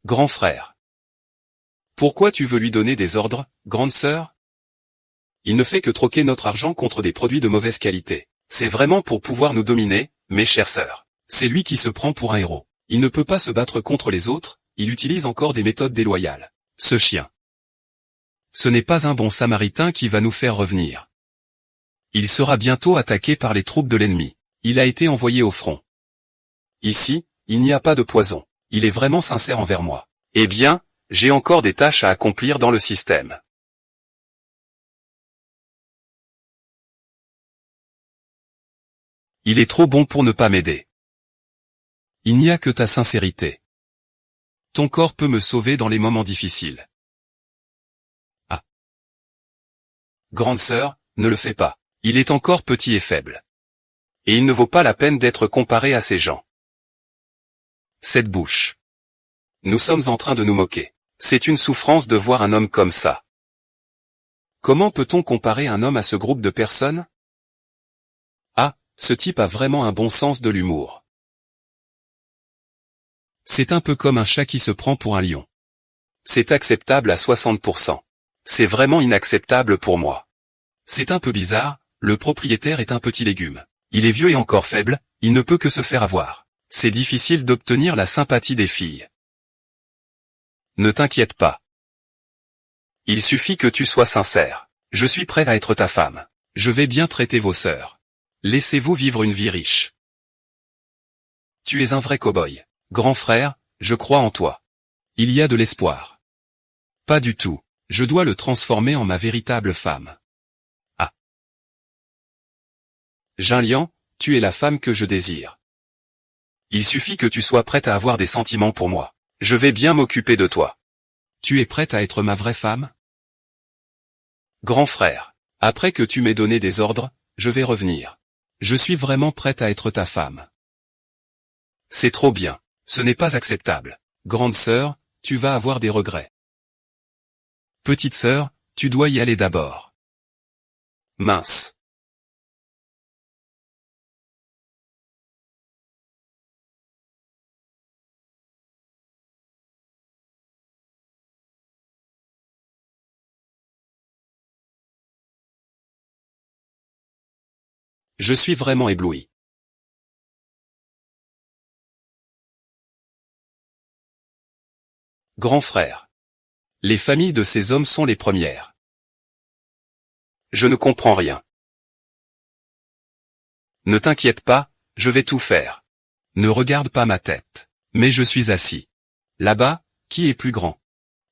Grand frère. Pourquoi tu veux lui donner des ordres, grande sœur? Il ne fait que troquer notre argent contre des produits de mauvaise qualité. C'est vraiment pour pouvoir nous dominer, mes chères sœurs. C'est lui qui se prend pour un héros. Il ne peut pas se battre contre les autres, il utilise encore des méthodes déloyales. Ce chien. Ce n'est pas un bon samaritain qui va nous faire revenir. Il sera bientôt attaqué par les troupes de l'ennemi. Il a été envoyé au front. Ici, il n'y a pas de poison. Il est vraiment sincère envers moi. Eh bien, j'ai encore des tâches à accomplir dans le système. Il est trop bon pour ne pas m'aider. Il n'y a que ta sincérité. Ton corps peut me sauver dans les moments difficiles. Ah. Grande sœur, ne le fais pas. Il est encore petit et faible. Et il ne vaut pas la peine d'être comparé à ces gens. Cette bouche. Nous sommes en train de nous moquer. C'est une souffrance de voir un homme comme ça. Comment peut-on comparer un homme à ce groupe de personnes? Ah, ce type a vraiment un bon sens de l'humour. C'est un peu comme un chat qui se prend pour un lion. C'est acceptable à 60%. C'est vraiment inacceptable pour moi. C'est un peu bizarre, le propriétaire est un petit légume. Il est vieux et encore faible, il ne peut que se faire avoir. C'est difficile d'obtenir la sympathie des filles. Ne t'inquiète pas. Il suffit que tu sois sincère. Je suis prêt à être ta femme. Je vais bien traiter vos sœurs. Laissez-vous vivre une vie riche. Tu es un vrai cow-boy. Grand frère, je crois en toi. Il y a de l'espoir. Pas du tout. Je dois le transformer en ma véritable femme. Ah. Jinlian, tu es la femme que je désire. Il suffit que tu sois prête à avoir des sentiments pour moi. Je vais bien m'occuper de toi. Tu es prête à être ma vraie femme? Grand frère, après que tu m'aies donné des ordres, je vais revenir. Je suis vraiment prête à être ta femme. C'est trop bien. Ce n'est pas acceptable. Grande sœur, tu vas avoir des regrets. Petite sœur, tu dois y aller d'abord. Mince. Je suis vraiment ébloui. Grand frère. Les familles de ces hommes sont les premières. Je ne comprends rien. Ne t'inquiète pas, je vais tout faire. Ne regarde pas ma tête. Mais je suis assis. Là-bas, qui est plus grand?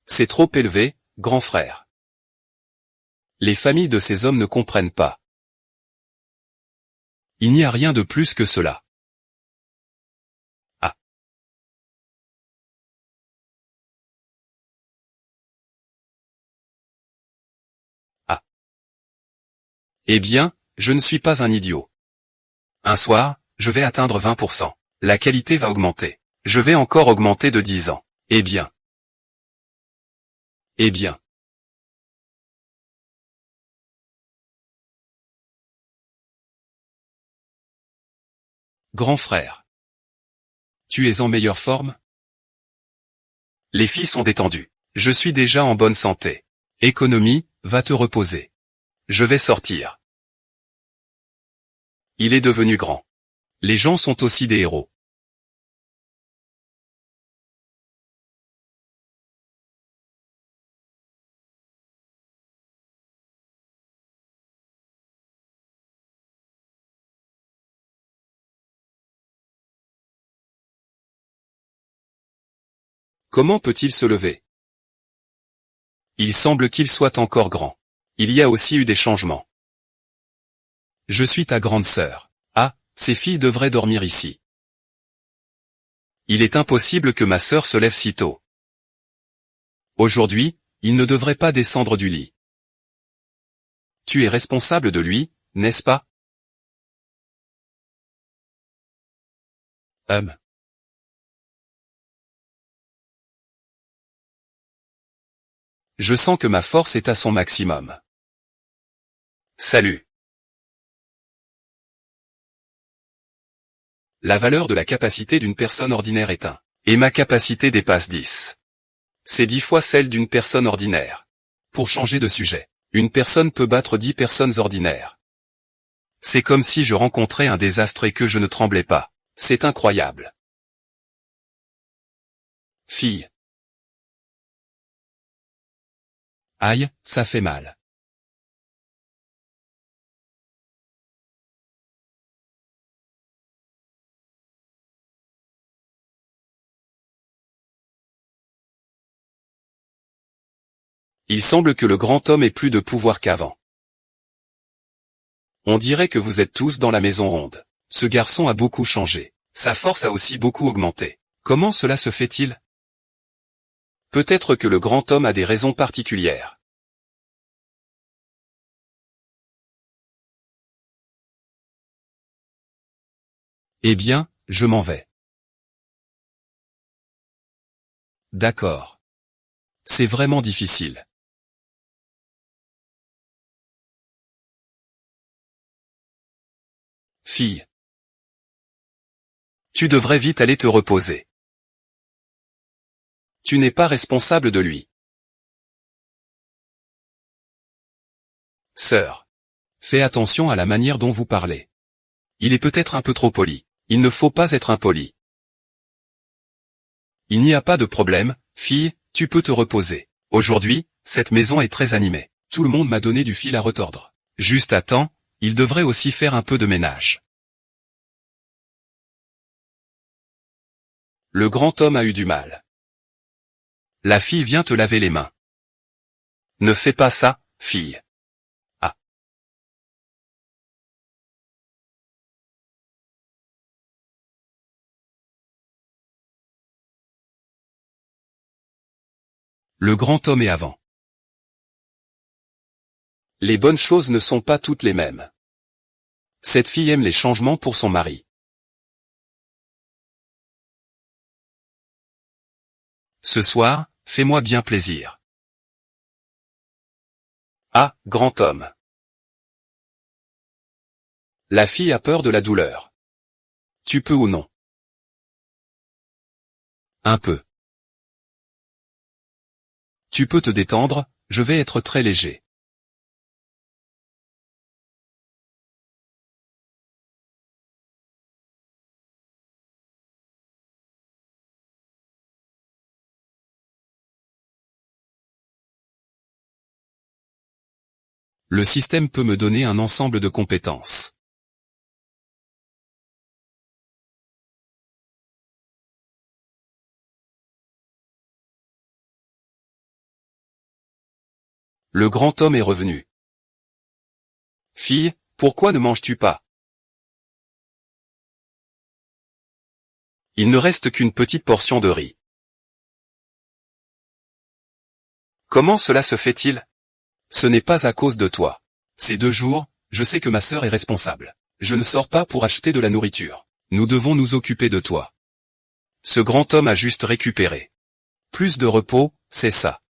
C'est trop élevé, grand frère. Les familles de ces hommes ne comprennent pas. Il n'y a rien de plus que cela. Ah. Ah. Eh bien, je ne suis pas un idiot. Un soir, je vais atteindre 20%. La qualité va augmenter. Je vais encore augmenter de 10 ans. Eh bien. Eh bien. Grand frère. Tu es en meilleure forme? Les filles sont détendues. Je suis déjà en bonne santé. Économie, va te reposer. Je vais sortir. Il est devenu grand. Les gens sont aussi des héros. Comment peut-il se lever? Il semble qu'il soit encore grand. Il y a aussi eu des changements. Je suis ta grande sœur. Ah, ces filles devraient dormir ici. Il est impossible que ma sœur se lève si tôt. Aujourd'hui, il ne devrait pas descendre du lit. Tu es responsable de lui, n'est-ce pas? Je sens que ma force est à son maximum. Salut. La valeur de la capacité d'une personne ordinaire est 1. Et ma capacité dépasse 10. C'est 10 fois celle d'une personne ordinaire. Pour changer de sujet, une personne peut battre 10 personnes ordinaires. C'est comme si je rencontrais un désastre et que je ne tremblais pas. C'est incroyable. Fille. Aïe, ça fait mal. Il semble que le grand homme ait plus de pouvoir qu'avant. On dirait que vous êtes tous dans la maison ronde. Ce garçon a beaucoup changé. Sa force a aussi beaucoup augmenté. Comment cela se fait-il? Peut-être que le grand homme a des raisons particulières. Eh bien, je m'en vais. D'accord. C'est vraiment difficile. Fille. Tu devrais vite aller te reposer. Tu n'es pas responsable de lui. Sœur. Fais attention à la manière dont vous parlez. Il est peut-être un peu trop poli. Il ne faut pas être impoli. Il n'y a pas de problème, fille, tu peux te reposer. Aujourd'hui, cette maison est très animée. Tout le monde m'a donné du fil à retordre. Juste à temps, il devrait aussi faire un peu de ménage. Le grand homme a eu du mal. La fille vient te laver les mains. Ne fais pas ça, fille. Ah. Le grand homme est avant. Les bonnes choses ne sont pas toutes les mêmes. Cette fille aime les changements pour son mari. Ce soir, fais-moi bien plaisir. Ah, grand homme. La fille a peur de la douleur. Tu peux ou non? Un peu. Tu peux te détendre, je vais être très léger. Le système peut me donner un ensemble de compétences. Le grand homme est revenu. Fille, pourquoi ne manges-tu pas? Il ne reste qu'une petite portion de riz. Comment cela se fait-il? Ce n'est pas à cause de toi. Ces 2 jours, je sais que ma sœur est responsable. Je ne sors pas pour acheter de la nourriture. Nous devons nous occuper de toi. Ce grand homme a juste récupéré. Plus de repos, c'est ça.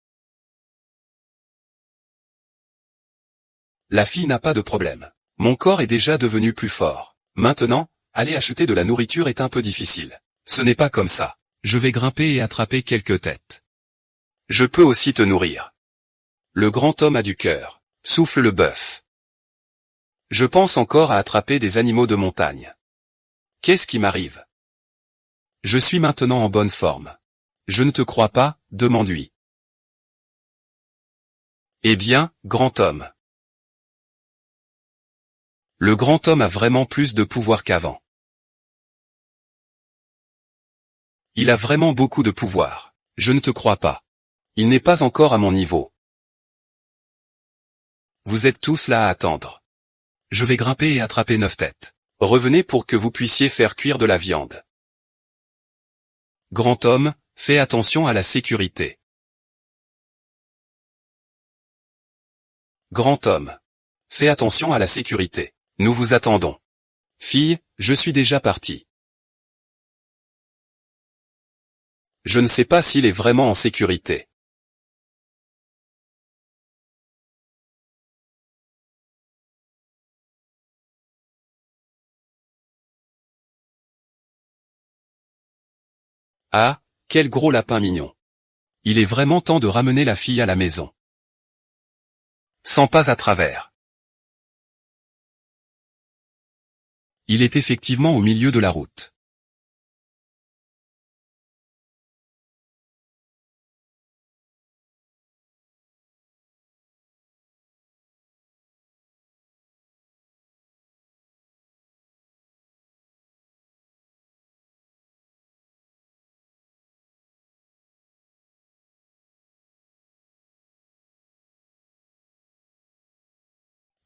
La fille n'a pas de problème. Mon corps est déjà devenu plus fort. Maintenant, aller acheter de la nourriture est un peu difficile. Ce n'est pas comme ça. Je vais grimper et attraper quelques têtes. Je peux aussi te nourrir. Le grand homme a du cœur. Souffle le bœuf. Je pense encore à attraper des animaux de montagne. Qu'est-ce qui m'arrive? Je suis maintenant en bonne forme. Je ne te crois pas, demande-lui. Eh bien, grand homme. Le grand homme a vraiment plus de pouvoir qu'avant. Il a vraiment beaucoup de pouvoir. Je ne te crois pas. Il n'est pas encore à mon niveau. Vous êtes tous là à attendre. Je vais grimper et attraper 9 têtes. Revenez pour que vous puissiez faire cuire de la viande. Grand homme, fais attention à la sécurité. Grand homme. Fais attention à la sécurité. Nous vous attendons. Fille, je suis déjà parti. Je ne sais pas s'il est vraiment en sécurité. Ah, quel gros lapin mignon. Il est vraiment temps de ramener la fille à la maison. Sans pas à travers. Il est effectivement au milieu de la route.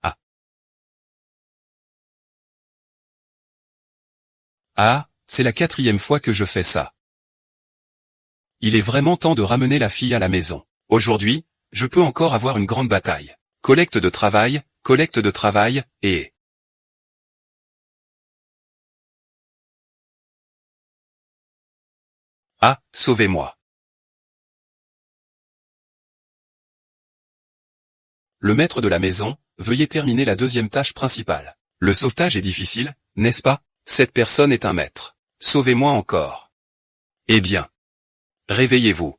Ah. Ah, c'est la 4e fois que je fais ça. Il est vraiment temps de ramener la fille à la maison. Aujourd'hui, je peux encore avoir une grande bataille. Collecte de travail, et... Ah, sauvez-moi. Le maître de la maison, veuillez terminer la 2e tâche principale. Le sauvetage est difficile, n'est-ce pas? Cette personne est un maître. Sauvez-moi encore. Eh bien. Réveillez-vous.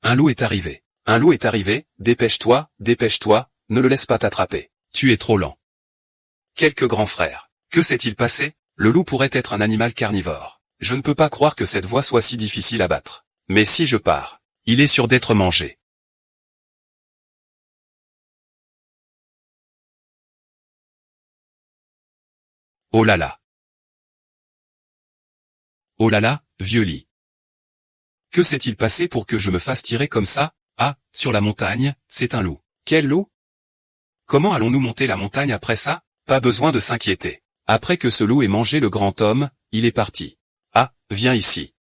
Un loup est arrivé. Un loup est arrivé, dépêche-toi, ne le laisse pas t'attraper. Tu es trop lent. Quelques grands frères. Que s'est-il passé? Le loup pourrait être un animal carnivore. Je ne peux pas croire que cette voie soit si difficile à battre. Mais si je pars, il est sûr d'être mangé. Oh là là. Oh là là, vieux lit. Que s'est-il passé pour que je me fasse tirer comme ça? Ah, sur la montagne, c'est un loup. Quel loup? Comment allons-nous monter la montagne après ça? Pas besoin de s'inquiéter. Après que ce loup ait mangé le grand homme, il est parti. Ah, viens ici.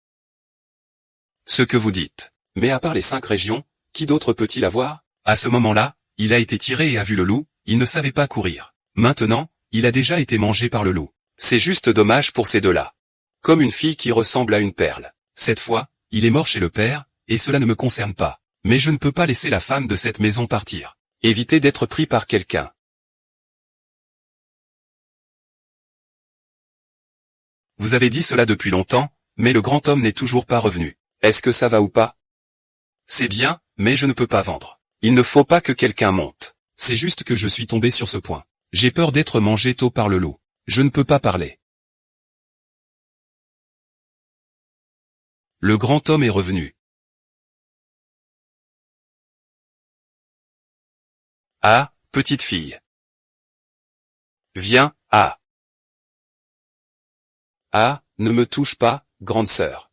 Ce que vous dites. Mais à part les 5 régions, qui d'autre peut-il avoir? À ce moment-là, il a été tiré et a vu le loup, il ne savait pas courir. Maintenant, il a déjà été mangé par le loup. C'est juste dommage pour ces deux-là. Comme une fille qui ressemble à une perle. Cette fois, il est mort chez le père, et cela ne me concerne pas. Mais je ne peux pas laisser la femme de cette maison partir. Éviter d'être pris par quelqu'un. Vous avez dit cela depuis longtemps, mais le grand homme n'est toujours pas revenu. Est-ce que ça va ou pas? C'est bien, mais je ne peux pas vendre. Il ne faut pas que quelqu'un monte. C'est juste que je suis tombé sur ce point. J'ai peur d'être mangé tôt par le loup. Je ne peux pas parler. Le grand homme est revenu. Ah, petite fille. Viens, ah. Ah, ne me touche pas, grande sœur.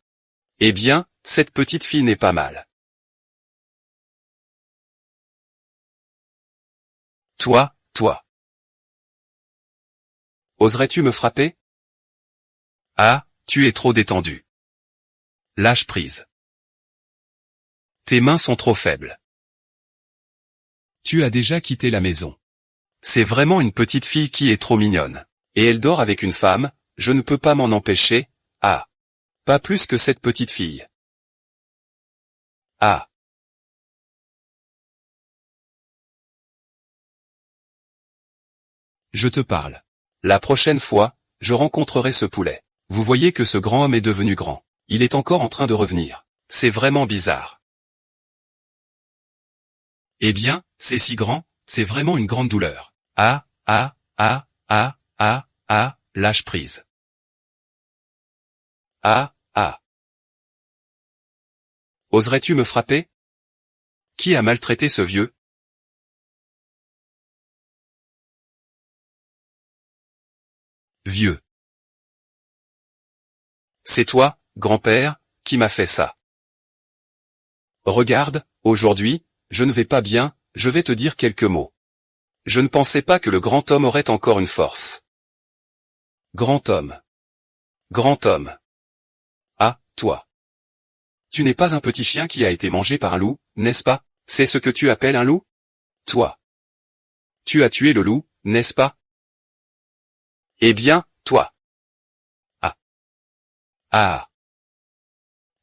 Eh bien, cette petite fille n'est pas mal. Toi. Oserais-tu me frapper? Ah, tu es trop détendu. Lâche prise. Tes mains sont trop faibles. Tu as déjà quitté la maison. C'est vraiment une petite fille qui est trop mignonne. Et elle dort avec une femme, je ne peux pas m'en empêcher, ah. Pas plus que cette petite fille. Ah. Je te parle. La prochaine fois, je rencontrerai ce poulet. Vous voyez que ce grand homme est devenu grand. Il est encore en train de revenir. C'est vraiment bizarre. Eh bien, c'est si grand, c'est vraiment une grande douleur. Ah, lâche prise. Ah. Oserais-tu me frapper? Qui a maltraité ce vieux? Vieux. C'est toi, grand-père, qui m'a fait ça. Regarde, aujourd'hui, je ne vais pas bien, je vais te dire quelques mots. Je ne pensais pas que le grand homme aurait encore une force. Grand homme. Grand homme. Ah, toi. Tu n'es pas un petit chien qui a été mangé par un loup, n'est-ce pas? C'est ce que tu appelles un loup? Toi. Tu as tué le loup, n'est-ce pas? Eh bien, toi. Ah. Ah.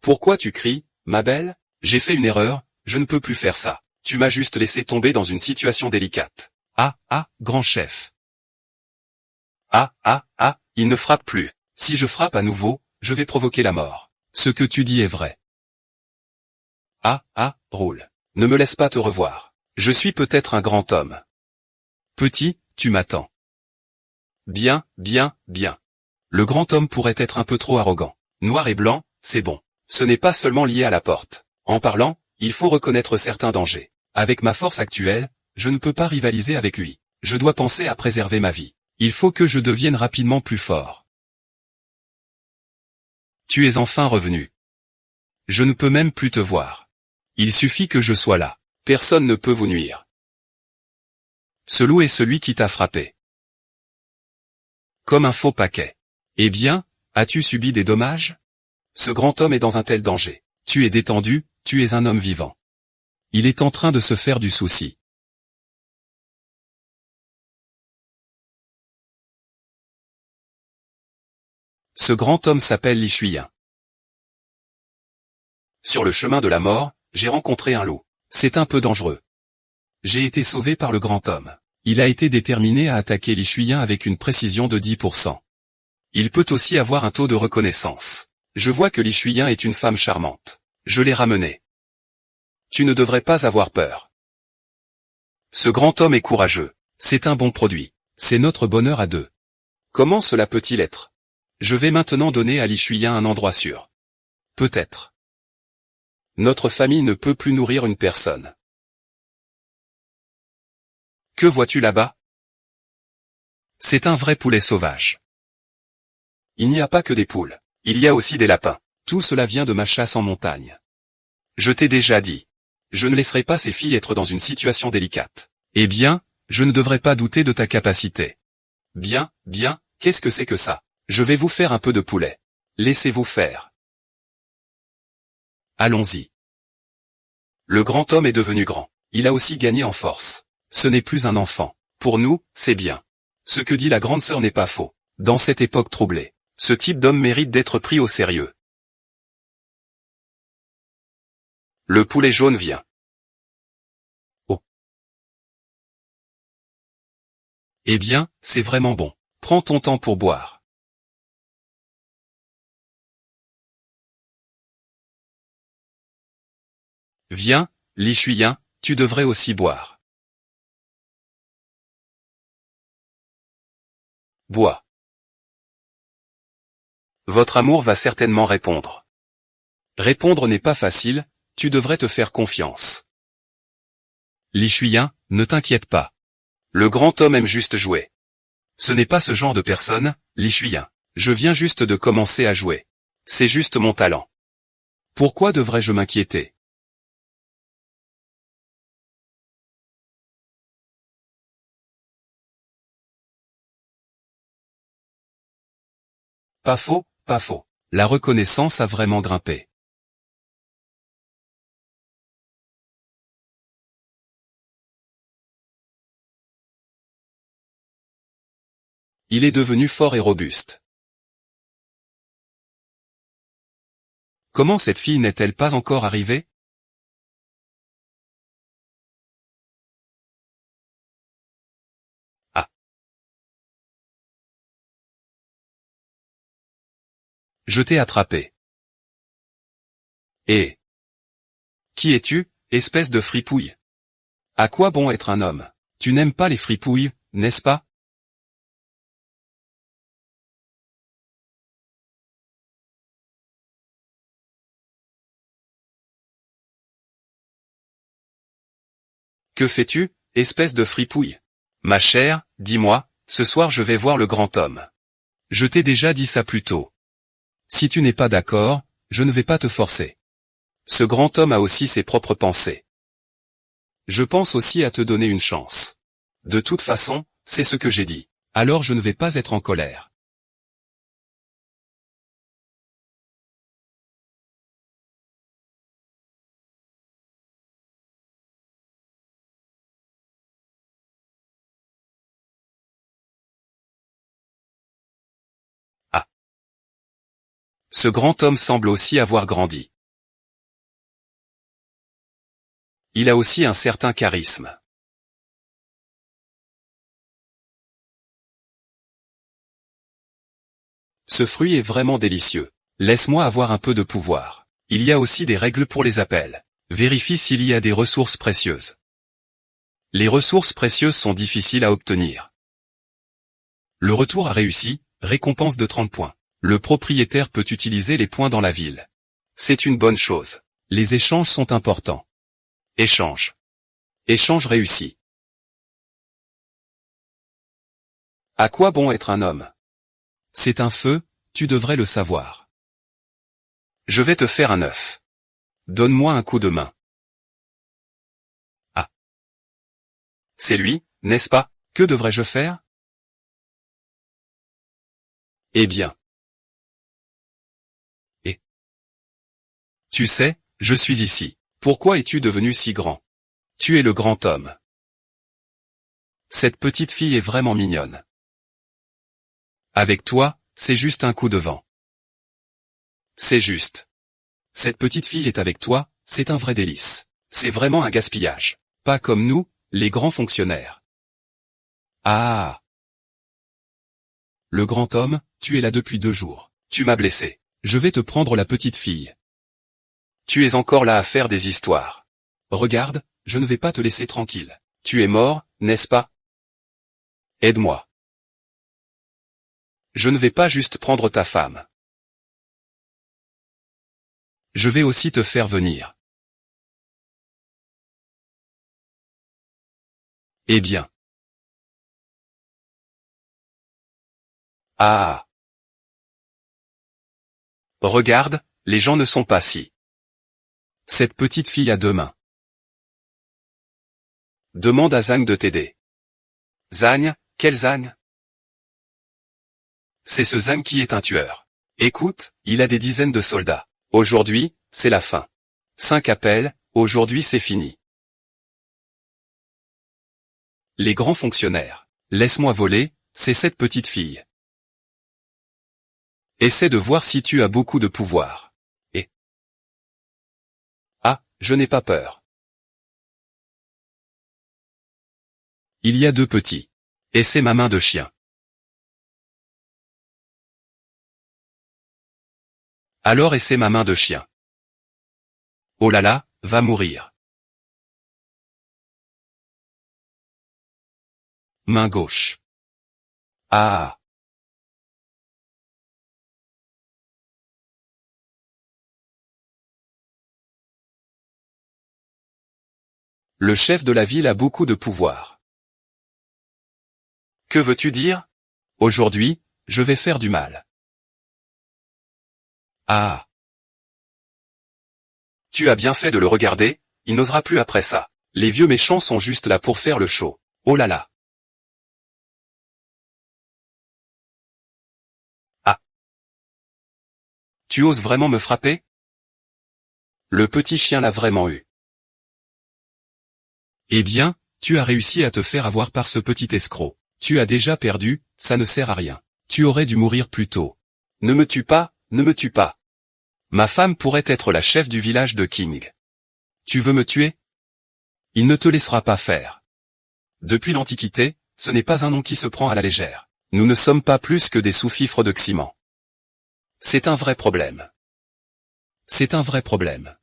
Pourquoi tu cries, ma belle? J'ai fait une erreur, je ne peux plus faire ça. Tu m'as juste laissé tomber dans une situation délicate. Ah, grand chef. Ah, il ne frappe plus. Si je frappe à nouveau, je vais provoquer la mort. Ce que tu dis est vrai. Ah, ah, roule. Ne me laisse pas te revoir. Je suis peut-être un grand homme. Petit, tu m'attends. Bien, bien, bien. Le grand homme pourrait être un peu trop arrogant. Noir et blanc, c'est bon. Ce n'est pas seulement lié à la porte. En parlant, il faut reconnaître certains dangers. Avec ma force actuelle, je ne peux pas rivaliser avec lui. Je dois penser à préserver ma vie. Il faut que je devienne rapidement plus fort. Tu es enfin revenu. Je ne peux même plus te voir. Il suffit que je sois là. Personne ne peut vous nuire. Ce loup est celui qui t'a frappé. Comme un faux paquet. Eh bien, as-tu subi des dommages? Ce grand homme est dans un tel danger. Tu es détendu, tu es un homme vivant. Il est en train de se faire du souci. Ce grand homme s'appelle Li Shuyan. Sur le chemin de la mort, j'ai rencontré un loup. C'est un peu dangereux. J'ai été sauvé par le grand homme. Il a été déterminé à attaquer Li Shuyan avec une précision de 10%. Il peut aussi avoir un taux de reconnaissance. Je vois que Li Shuyan est une femme charmante. Je l'ai ramenée. Tu ne devrais pas avoir peur. Ce grand homme est courageux. C'est un bon produit. C'est notre bonheur à deux. Comment cela peut-il être? Je vais maintenant donner à Li Shuyan un endroit sûr. Peut-être. Notre famille ne peut plus nourrir une personne. Que vois-tu là-bas? C'est un vrai poulet sauvage. Il n'y a pas que des poules. Il y a aussi des lapins. Tout cela vient de ma chasse en montagne. Je t'ai déjà dit. Je ne laisserai pas ces filles être dans une situation délicate. Eh bien, je ne devrais pas douter de ta capacité. Bien, bien, qu'est-ce que c'est que ça? Je vais vous faire un peu de poulet. Laissez-vous faire. Allons-y. Le grand homme est devenu grand. Il a aussi gagné en force. Ce n'est plus un enfant. Pour nous, c'est bien. Ce que dit la grande sœur n'est pas faux. Dans cette époque troublée, ce type d'homme mérite d'être pris au sérieux. Le poulet jaune vient. Oh. Eh bien, c'est vraiment bon. Prends ton temps pour boire. Viens, Li Shuyan, tu devrais aussi boire. Bois. Votre amour va certainement répondre. Répondre n'est pas facile, tu devrais te faire confiance. Li Shuyan, ne t'inquiète pas. Le grand homme aime juste jouer. Ce n'est pas ce genre de personne, Li Shuyan. Je viens juste de commencer à jouer. C'est juste mon talent. Pourquoi devrais-je m'inquiéter? Pas faux, pas faux. La reconnaissance a vraiment grimpé. Il est devenu fort et robuste. Comment cette fille n'est-elle pas encore arrivée? Ah. Je t'ai attrapé. Et qui es-tu, espèce de fripouille? À quoi bon être un homme? Tu n'aimes pas les fripouilles, n'est-ce pas? Que fais-tu, espèce de fripouille? Ma chère, dis-moi, ce soir je vais voir le grand homme. Je t'ai déjà dit ça plus tôt. Si tu n'es pas d'accord, je ne vais pas te forcer. Ce grand homme a aussi ses propres pensées. Je pense aussi à te donner une chance. De toute façon, c'est ce que j'ai dit. Alors je ne vais pas être en colère. Ah. Ce grand homme semble aussi avoir grandi. Il a aussi un certain charisme. Ce fruit est vraiment délicieux. Laisse-moi avoir un peu de pouvoir. Il y a aussi des règles pour les appels. Vérifie s'il y a des ressources précieuses. Les ressources précieuses sont difficiles à obtenir. Le retour a réussi, récompense de 30 points. Le propriétaire peut utiliser les points dans la ville. C'est une bonne chose. Les échanges sont importants. Échange. Échange réussi. À quoi bon être un homme? C'est un feu, tu devrais le savoir. Je vais te faire un œuf. Donne-moi un coup de main. Ah. C'est lui, n'est-ce pas? Que devrais-je faire? Eh bien. Et. Tu sais, je suis ici. Pourquoi es-tu devenu si grand? Tu es le grand homme. Cette petite fille est vraiment mignonne. Avec toi, c'est juste un coup de vent. C'est juste. Cette petite fille est avec toi, c'est un vrai délice. C'est vraiment un gaspillage. Pas comme nous, les grands fonctionnaires. Ah. Le grand homme, tu es là depuis 2 jours. Tu m'as blessé. Je vais te prendre la petite fille. Tu es encore là à faire des histoires. Regarde, je ne vais pas te laisser tranquille. Tu es mort, n'est-ce pas? Aide-moi. Je ne vais pas juste prendre ta femme. Je vais aussi te faire venir. Eh bien. Ah. Regarde, les gens ne sont pas si. Cette petite fille a 2 mains. Demande à Zang de t'aider. Zang, quel Zang? C'est ce Zang qui est un tueur. Écoute, il a des dizaines de soldats. Aujourd'hui, c'est la fin. 5 appels, aujourd'hui c'est fini. Les grands fonctionnaires. Laisse-moi voler, c'est cette petite fille. Essaie de voir si tu as beaucoup de pouvoir. Et. Ah, je n'ai pas peur. Il y a 2 petits. Et c'est ma main de chien. Alors essaie ma main de chien. Oh là là, va mourir. Main gauche. Ah. Le chef de la ville a beaucoup de pouvoir. Que veux-tu dire? Aujourd'hui, je vais faire du mal. Ah. Tu as bien fait de le regarder, il n'osera plus après ça. Les vieux méchants sont juste là pour faire le show. Oh là là. Ah. Tu oses vraiment me frapper? Le petit chien l'a vraiment eu. Eh bien, tu as réussi à te faire avoir par ce petit escroc. Tu as déjà perdu, ça ne sert à rien. Tu aurais dû mourir plus tôt. Ne me tue pas, ne me tue pas. Ma femme pourrait être la chef du village de King. Tu veux me tuer? Il ne te laissera pas faire. Depuis l'Antiquité, ce n'est pas un nom qui se prend à la légère. Nous ne sommes pas plus que des sous-fifres de Ximant. C'est un vrai problème. C'est un vrai problème.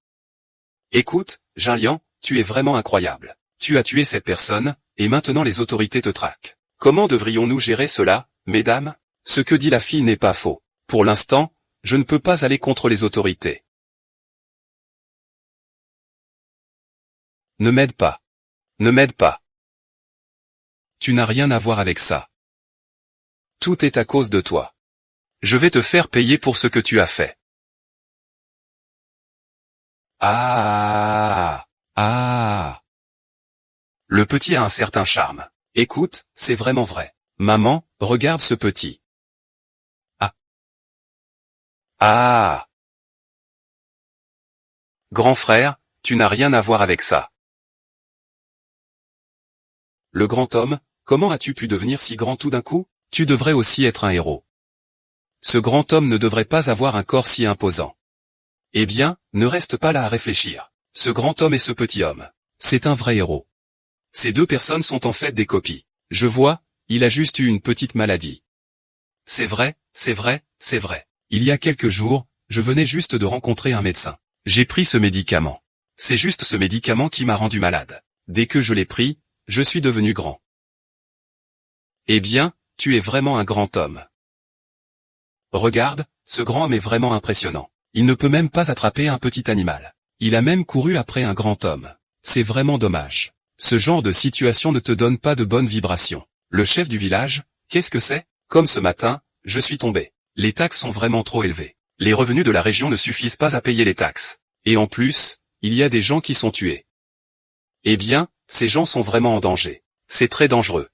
Écoute, Jinlian, tu es vraiment incroyable. Tu as tué cette personne, et maintenant les autorités te traquent. Comment devrions-nous gérer cela, mesdames? Ce que dit la fille n'est pas faux. Pour l'instant, je ne peux pas aller contre les autorités. Ne m'aide pas. Ne m'aide pas. Tu n'as rien à voir avec ça. Tout est à cause de toi. Je vais te faire payer pour ce que tu as fait. Ah. Ah. Le petit a un certain charme. Écoute, c'est vraiment vrai. Maman, regarde ce petit. Ah. Ah. Grand frère, tu n'as rien à voir avec ça. Le grand homme, comment as-tu pu devenir si grand tout d'un coup? Tu devrais aussi être un héros. Ce grand homme ne devrait pas avoir un corps si imposant. Eh bien, ne reste pas là à réfléchir. Ce grand homme et ce petit homme. C'est un vrai héros. Ces 2 personnes sont en fait des copies. Je vois, il a juste eu une petite maladie. C'est vrai, c'est vrai, c'est vrai. Il y a quelques jours, je venais juste de rencontrer un médecin. J'ai pris ce médicament. C'est juste ce médicament qui m'a rendu malade. Dès que je l'ai pris, je suis devenu grand. Eh bien, tu es vraiment un grand homme. Regarde, ce grand homme est vraiment impressionnant. Il ne peut même pas attraper un petit animal. Il a même couru après un grand homme. C'est vraiment dommage. Ce genre de situation ne te donne pas de bonnes vibrations. Le chef du village, qu'est-ce que c'est? Comme ce matin, je suis tombé. Les taxes sont vraiment trop élevées. Les revenus de la région ne suffisent pas à payer les taxes. Et en plus, il y a des gens qui sont tués. Eh bien, ces gens sont vraiment en danger. C'est très dangereux.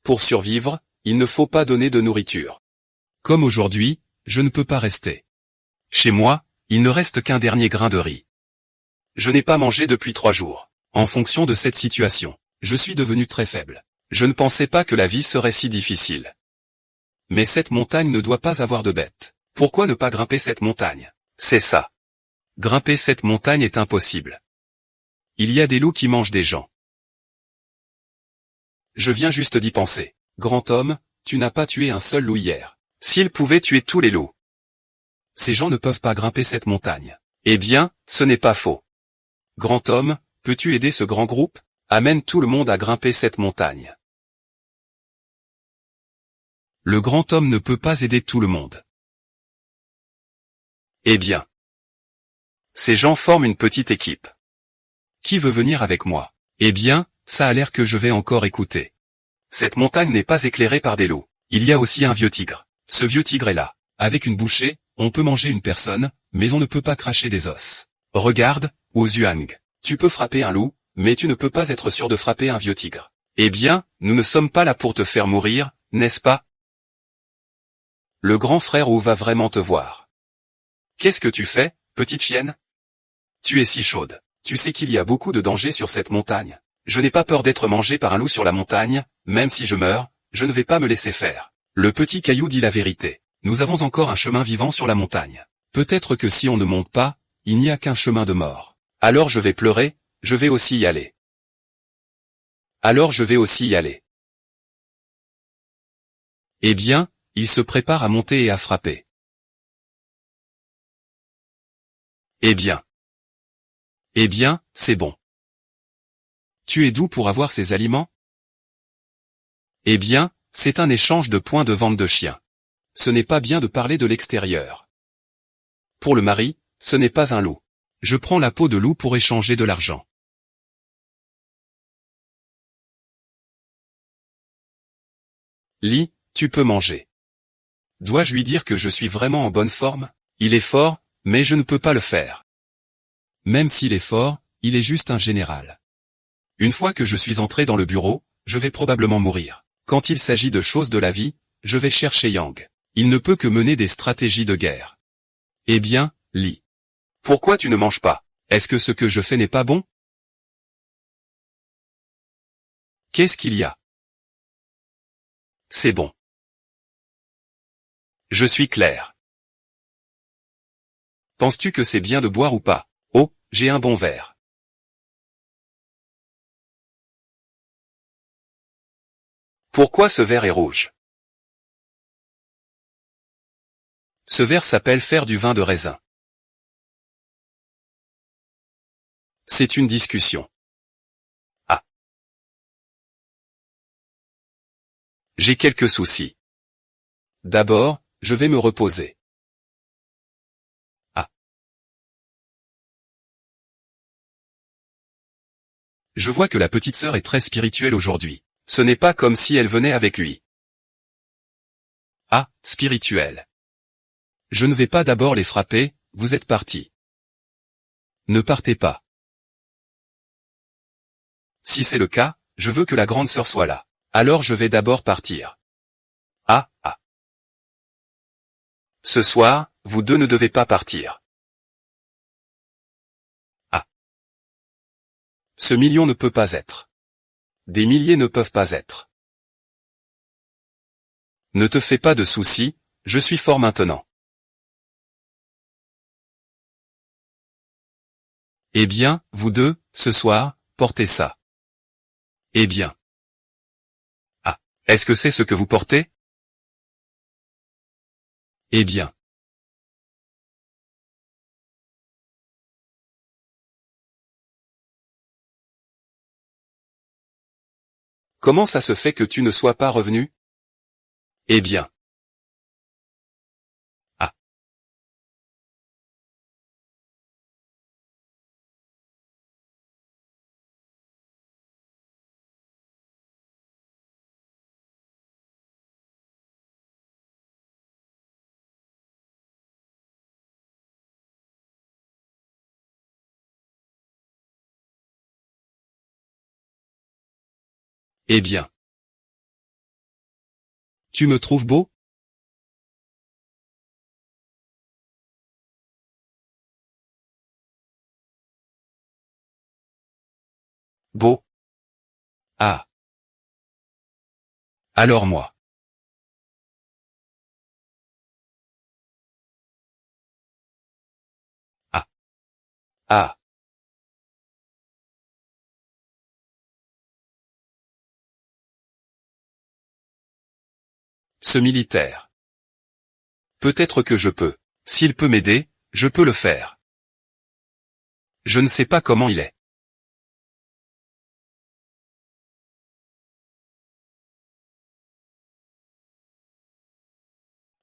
Pour survivre, il ne faut pas donner de nourriture. Comme aujourd'hui, je ne peux pas rester. Chez moi, il ne reste qu'un dernier grain de riz. Je n'ai pas mangé depuis 3 jours. En fonction de cette situation, je suis devenu très faible. Je ne pensais pas que la vie serait si difficile. Mais cette montagne ne doit pas avoir de bêtes. Pourquoi ne pas grimper cette montagne? C'est ça. Grimper cette montagne est impossible. Il y a des loups qui mangent des gens. Je viens juste d'y penser. Grand homme, tu n'as pas tué un seul loup hier. S'ils pouvaient tuer tous les loups. Ces gens ne peuvent pas grimper cette montagne. Eh bien, ce n'est pas faux. Grand homme, peux-tu aider ce grand groupe? Amène tout le monde à grimper cette montagne. Le grand homme ne peut pas aider tout le monde. Eh bien. Ces gens forment une petite équipe. Qui veut venir avec moi? Eh bien, ça a l'air que je vais encore écouter. Cette montagne n'est pas éclairée par des loups. Il y a aussi un vieux tigre. Ce vieux tigre est là. Avec une bouchée, on peut manger une personne, mais on ne peut pas cracher des os. Regarde, Wu Zhuang. Tu peux frapper un loup, mais tu ne peux pas être sûr de frapper un vieux tigre. Eh bien, nous ne sommes pas là pour te faire mourir, n'est-ce pas? Le grand frère Wu va vraiment te voir. Qu'est-ce que tu fais, petite chienne? Tu es si chaude. Tu sais qu'il y a beaucoup de dangers sur cette montagne. Je n'ai pas peur d'être mangé par un loup sur la montagne, même si je meurs, je ne vais pas me laisser faire. Le petit caillou dit la vérité. Nous avons encore un chemin vivant sur la montagne. Peut-être que si on ne monte pas, il n'y a qu'un chemin de mort. Alors je vais pleurer, je vais aussi y aller. Alors je vais aussi y aller. Eh bien, il se prépare à monter et à frapper. Eh bien. Eh bien, c'est bon. Tu es d'où pour avoir ces aliments? Eh bien, c'est un échange de points de vente de chiens. Ce n'est pas bien de parler de l'extérieur. Pour le mari, ce n'est pas un loup. Je prends la peau de loup pour échanger de l'argent. Li, tu peux manger. Dois-je lui dire que je suis vraiment en bonne forme? Il est fort, mais je ne peux pas le faire. Même s'il est fort, il est juste un général. Une fois que je suis entré dans le bureau, je vais probablement mourir. Quand il s'agit de choses de la vie, je vais chercher Yang. Il ne peut que mener des stratégies de guerre. Eh bien, Li. Pourquoi tu ne manges pas? Est-ce que ce que je fais n'est pas bon? Qu'est-ce qu'il y a? C'est bon. Je suis clair. Penses-tu que c'est bien de boire ou pas? Oh, j'ai un bon verre. Pourquoi ce verre est rouge? Ce verre s'appelle faire du vin de raisin. C'est une discussion. Ah. J'ai quelques soucis. D'abord, je vais me reposer. Ah. Je vois que la petite sœur est très spirituelle aujourd'hui. Ce n'est pas comme si elle venait avec lui. Ah, spirituelle. Je ne vais pas d'abord les frapper, vous êtes partis. Ne partez pas. Si c'est le cas, je veux que la grande sœur soit là. Alors je vais d'abord partir. Ah, ah. Ce soir, vous deux ne devez pas partir. Ah. Ce million ne peut pas être. Des milliers ne peuvent pas être. Ne te fais pas de soucis, je suis fort maintenant. Eh bien, vous deux, ce soir, portez ça. Eh bien. Ah. Est-ce que c'est ce que vous portez? Eh bien. Comment ça se fait que tu ne sois pas revenu? Eh bien. Ah. Eh bien. Tu me trouves beau? Beau. Ah. Alors moi. Ah. Ah. Ce militaire. Peut-être que je peux. S'il peut m'aider, je peux le faire. Je ne sais pas comment il est.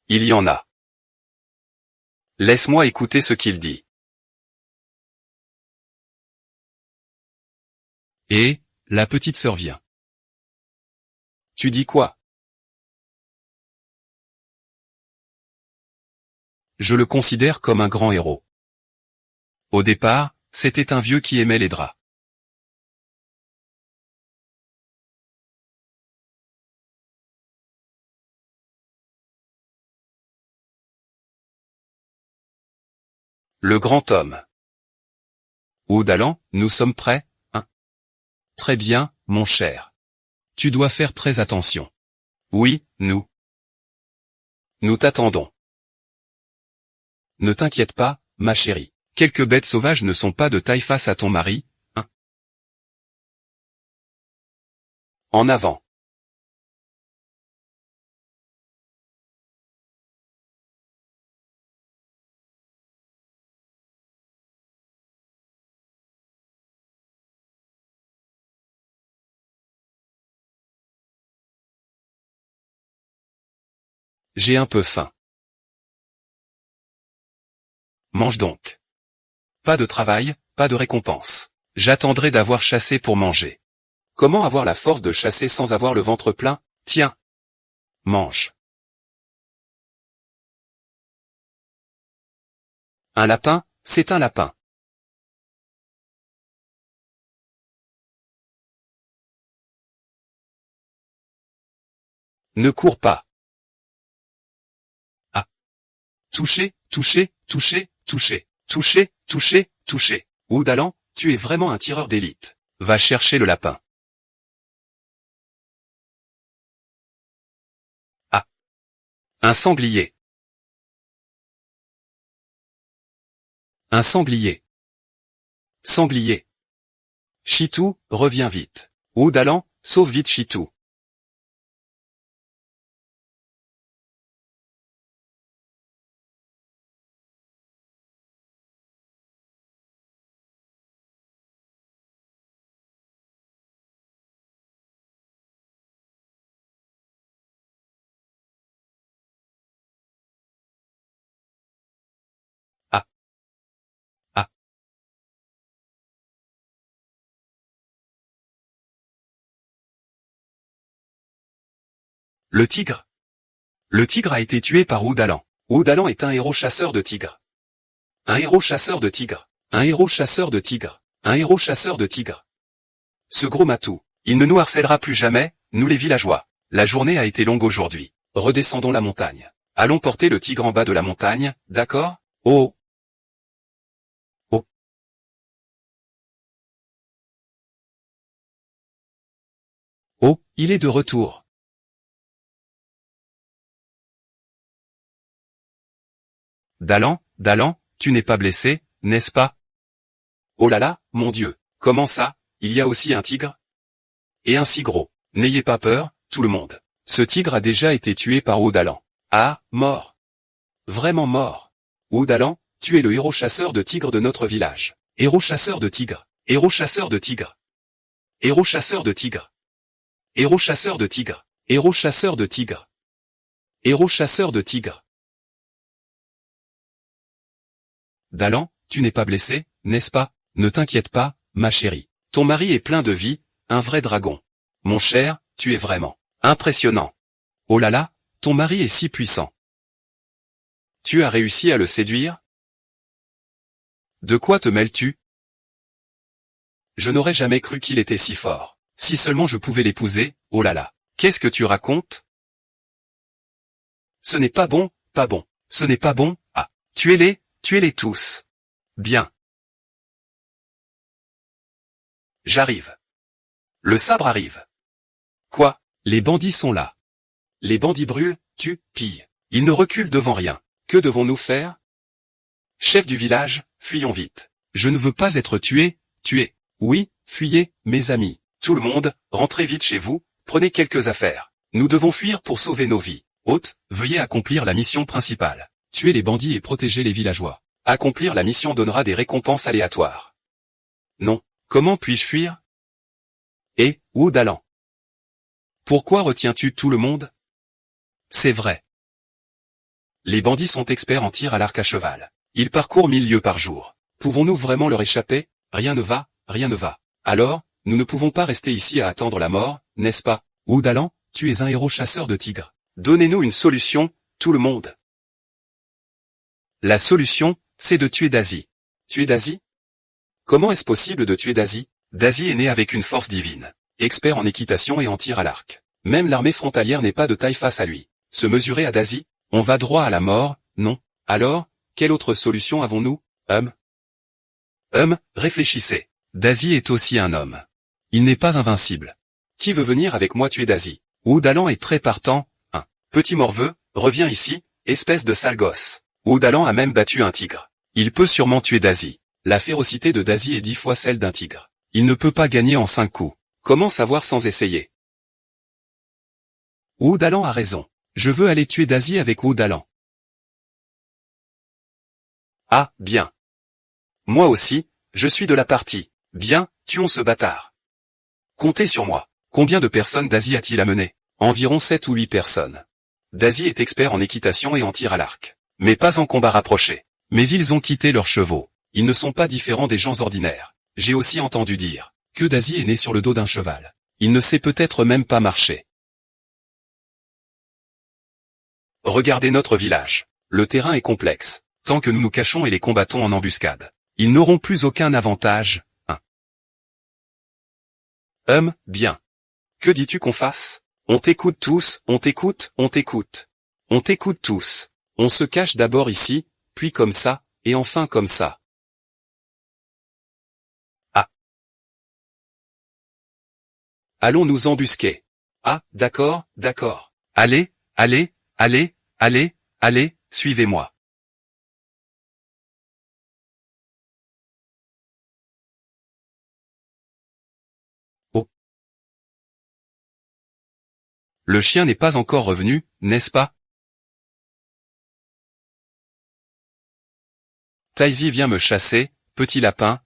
Il y en a. Laisse-moi écouter ce qu'il dit. Et, la petite sœur vient. Tu dis quoi? Je le considère comme un grand héros. Au départ, c'était un vieux qui aimait les draps. Le grand homme. Oudalan, nous sommes prêts, hein? Très bien, mon cher. Tu dois faire très attention. Oui, nous t'attendons. Ne t'inquiète pas, ma chérie. Quelques bêtes sauvages ne sont pas de taille face à ton mari, hein? En avant. J'ai un peu faim. Mange donc. Pas de travail, pas de récompense. J'attendrai d'avoir chassé pour manger. Comment avoir la force de chasser sans avoir le ventre plein? Tiens. Mange. Un lapin, c'est un lapin. Ne cours pas. Ah. Toucher, toucher, toucher, toucher, toucher, toucher, toucher. Oudalan, tu es vraiment un tireur d'élite. Va chercher le lapin. Ah. Un sanglier. Un sanglier. Sanglier. Chitou, reviens vite. Oudalan, sauve vite Chitou. Ah. Ah. Le tigre. Le tigre a été tué par Oudalan. Oudalan est un héros chasseur de tigres. Un héros chasseur de tigres. Un héros chasseur de tigres. Un héros chasseur de tigres. Ce gros matou. Il ne nous harcèlera plus jamais, nous les villageois. La journée a été longue aujourd'hui. Redescendons la montagne. Allons porter le tigre en bas de la montagne, d'accord? Oh. Oh. Oh, il est de retour. Dalan, tu n'es pas blessé, n'est-ce pas? Oh là là, mon Dieu, comment ça, il y a aussi un tigre? Et un si gros. N'ayez pas peur, tout le monde. Ce tigre a déjà été tué par Oudalan. Ah, mort. Vraiment mort. Oudalan, tu es le héros chasseur de tigres de notre village. Héros chasseur de tigres. Héros chasseur de tigres. Héros chasseur de tigres. Héros chasseur de tigres. Héros chasseur de tigres. Héros chasseur de tigres. Dalan, tu n'es pas blessé, n'est-ce pas? Ne t'inquiète pas, ma chérie. Ton mari est plein de vie, un vrai dragon. Mon cher, tu es vraiment impressionnant. Oh là là, ton mari est si puissant. Tu as réussi à le séduire? De quoi te mêles-tu? Je n'aurais jamais cru qu'il était si fort. Si seulement je pouvais l'épouser, oh là là. Qu'est-ce que tu racontes? Ce n'est pas bon, pas bon. Ce n'est pas bon, ah. Tuez-les tous. Bien. J'arrive. Le sabre arrive. Quoi? Les bandits sont là. Les bandits brûlent, tuent, pillent. Ils ne reculent devant rien. Que devons-nous faire? Chef du village, fuyons vite. Je ne veux pas être tué. Oui, fuyez, mes amis. Tout le monde, rentrez vite chez vous, prenez quelques affaires. Nous devons fuir pour sauver nos vies. Hôte, veuillez accomplir la mission principale. Tuer les bandits et protéger les villageois. Accomplir la mission donnera des récompenses aléatoires. Non, comment puis-je fuir? Et, où Dalan? Pourquoi retiens-tu tout le monde? C'est vrai. Les bandits sont experts en tir à l'arc à cheval. Ils parcourent 1000 lieues par jour. Pouvons-nous vraiment leur échapper? Rien ne va, rien ne va. Alors, nous ne pouvons pas rester ici à attendre la mort, n'est-ce pas? Ou Dalan, tu es un héros chasseur de tigres. Donnez-nous une solution, tout le monde. La solution, c'est de tuer Dazi. Tuer Dazi? Comment est-ce possible de tuer Dazi? Dazi est né avec une force divine. Expert en équitation et en tir à l'arc. Même l'armée frontalière n'est pas de taille face à lui. Se mesurer à Dazi? On va droit à la mort, non? Alors, quelle autre solution avons-nous? Réfléchissez. Dazi est aussi un homme. Il n'est pas invincible. Qui veut venir avec moi tuer Dazi? Dalan est très partant. Petit morveux, reviens ici, espèce de sale gosse. Dalan a même battu un tigre. Il peut sûrement tuer Dazi. La férocité de Dazi est 10 fois celle d'un tigre. Il ne peut pas gagner en 5 coups. Comment savoir sans essayer? Dalan a raison. Je veux aller tuer Dazi avec Dalan. Ah, bien. Moi aussi, je suis de la partie. Bien, tuons ce bâtard. Comptez sur moi. Combien de personnes Dazi a-t-il amené? Environ 7 ou 8 personnes. Dazi est expert en équitation et en tir à l'arc. Mais pas en combat rapproché. Mais ils ont quitté leurs chevaux. Ils ne sont pas différents des gens ordinaires. J'ai aussi entendu dire que Dazi est né sur le dos d'un cheval. Il ne sait peut-être même pas marcher. Regardez notre village. Le terrain est complexe. Tant que nous nous cachons et les combattons en embuscade, ils n'auront plus aucun avantage. Bien. Que dis-tu qu'on fasse? On t'écoute tous, on t'écoute. On t'écoute tous. On se cache d'abord ici, puis comme ça, et enfin comme ça. Ah. Allons nous embusquer. Ah, d'accord. Allez, suivez-moi. Oh. Le chien n'est pas encore revenu, n'est-ce pas? Taizi vient me chasser, petit lapin,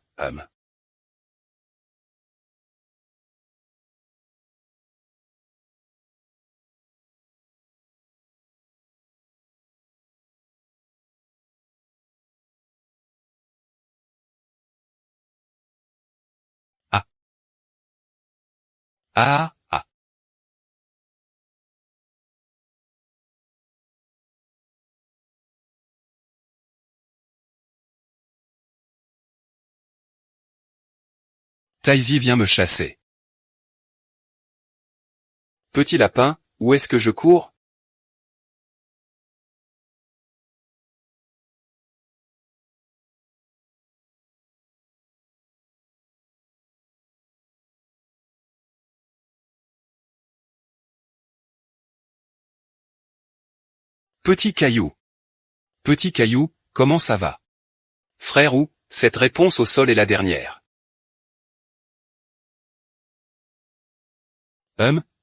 Ah. Ah. Taizi vient me chasser. Petit lapin, où est-ce que je cours? Petit caillou. Petit caillou, comment ça va? Frère ou, cette réponse au sol est la dernière.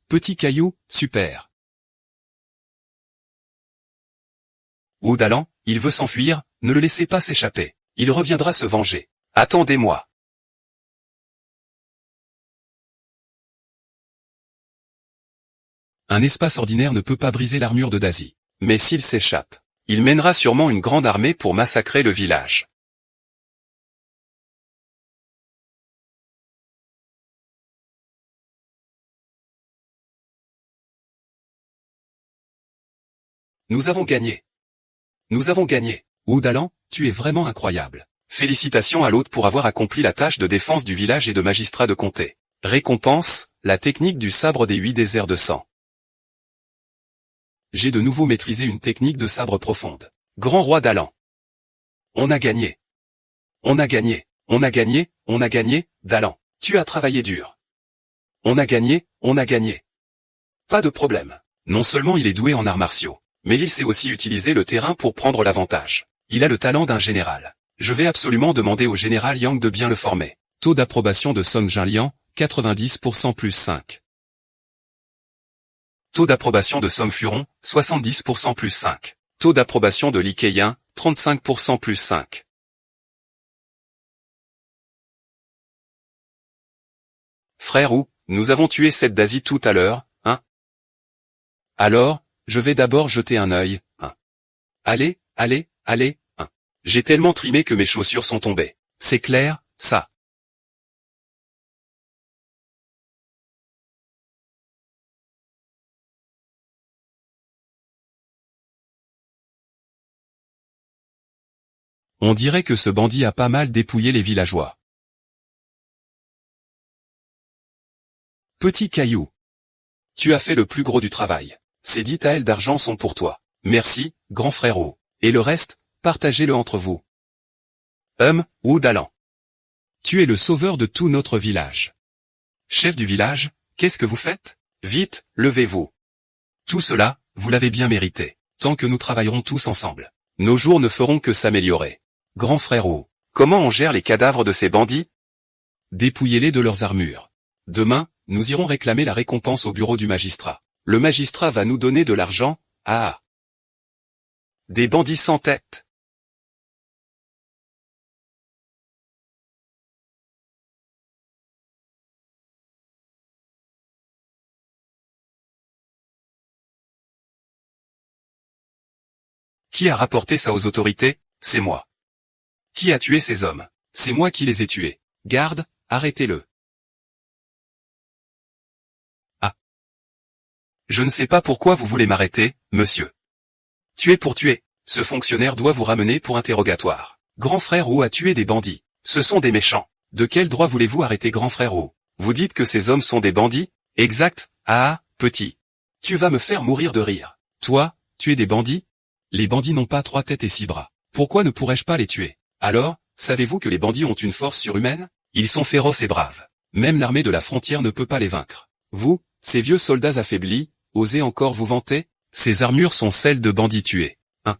Petit caillou, super. Dalan, il veut s'enfuir, ne le laissez pas s'échapper. Il reviendra se venger. Attendez-moi. Un espace ordinaire ne peut pas briser l'armure de Daisy. Mais s'il s'échappe, il mènera sûrement une grande armée pour massacrer le village. Nous avons gagné. Nous avons gagné. Oudalan, tu es vraiment incroyable. Félicitations à l'hôte pour avoir accompli la tâche de défense du village et de magistrat de comté. Récompense, la technique du sabre des 8 déserts de sang. J'ai de nouveau maîtrisé une technique de sabre profonde. Grand roi d'Alan. On a gagné. On a gagné. On a gagné, on a gagné, d'Alan. Tu as travaillé dur. On a gagné, on a gagné. Pas de problème. Non seulement il est doué en arts martiaux, mais il sait aussi utiliser le terrain pour prendre l'avantage. Il a le talent d'un général. Je vais absolument demander au général Yang de bien le former. Taux d'approbation de Song Jinliang, 90% plus 5. Taux d'approbation de Song Furon, 70% plus 5. Taux d'approbation de Li Keiyan, 35% plus 5. Frère Wu, nous avons tué cette Daisy tout à l'heure, hein? Alors, je vais d'abord jeter un œil, hein? Allez, allez, allez, hein? J'ai tellement trimé que mes chaussures sont tombées. C'est clair, ça. On dirait que ce bandit a pas mal dépouillé les villageois. Petit caillou. Tu as fait le plus gros du travail. Ces 10 taels d'argent sont pour toi. Merci, grand frérot. Et le reste, partagez-le entre vous. Wu Dalan. Tu es le sauveur de tout notre village. Chef du village, qu'est-ce que vous faites? Vite, levez-vous. Tout cela, vous l'avez bien mérité. Tant que nous travaillerons tous ensemble, nos jours ne feront que s'améliorer. Grand frérot, comment on gère les cadavres de ces bandits? Dépouillez-les de leurs armures. Demain, nous irons réclamer la récompense au bureau du magistrat. Le magistrat va nous donner de l'argent, ah. Des bandits sans tête. Qui a rapporté ça aux autorités? C'est moi. Qui a tué ces hommes? C'est moi qui les ai tués. Garde, arrêtez-le. Ah. Je ne sais pas pourquoi vous voulez m'arrêter, monsieur. Tuer pour tuer. Ce fonctionnaire doit vous ramener pour interrogatoire. Grand frère Wu a tué des bandits. Ce sont des méchants. De quel droit voulez-vous arrêter grand frère Wu? Vous dites que ces hommes sont des bandits? Exact, ah, petit. Tu vas me faire mourir de rire. Toi, tuer des bandits? Les bandits n'ont pas 3 têtes et 6 bras. Pourquoi ne pourrais-je pas les tuer? Alors, savez-vous que les bandits ont une force surhumaine? Ils sont féroces et braves. Même l'armée de la frontière ne peut pas les vaincre. Vous, ces vieux soldats affaiblis, osez encore vous vanter? Ces armures sont celles de bandits tués. Hein?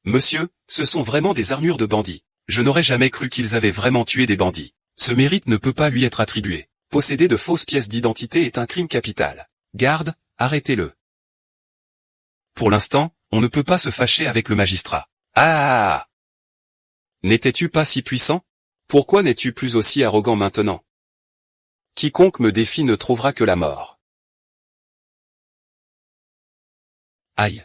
Monsieur, ce sont vraiment des armures de bandits. Je n'aurais jamais cru qu'ils avaient vraiment tué des bandits. Ce mérite ne peut pas lui être attribué. Posséder de fausses pièces d'identité est un crime capital. Garde, arrêtez-le. Pour l'instant, on ne peut pas se fâcher avec le magistrat. Ah! N'étais-tu pas si puissant? Pourquoi n'es-tu plus aussi arrogant maintenant? Quiconque me défie ne trouvera que la mort. Aïe.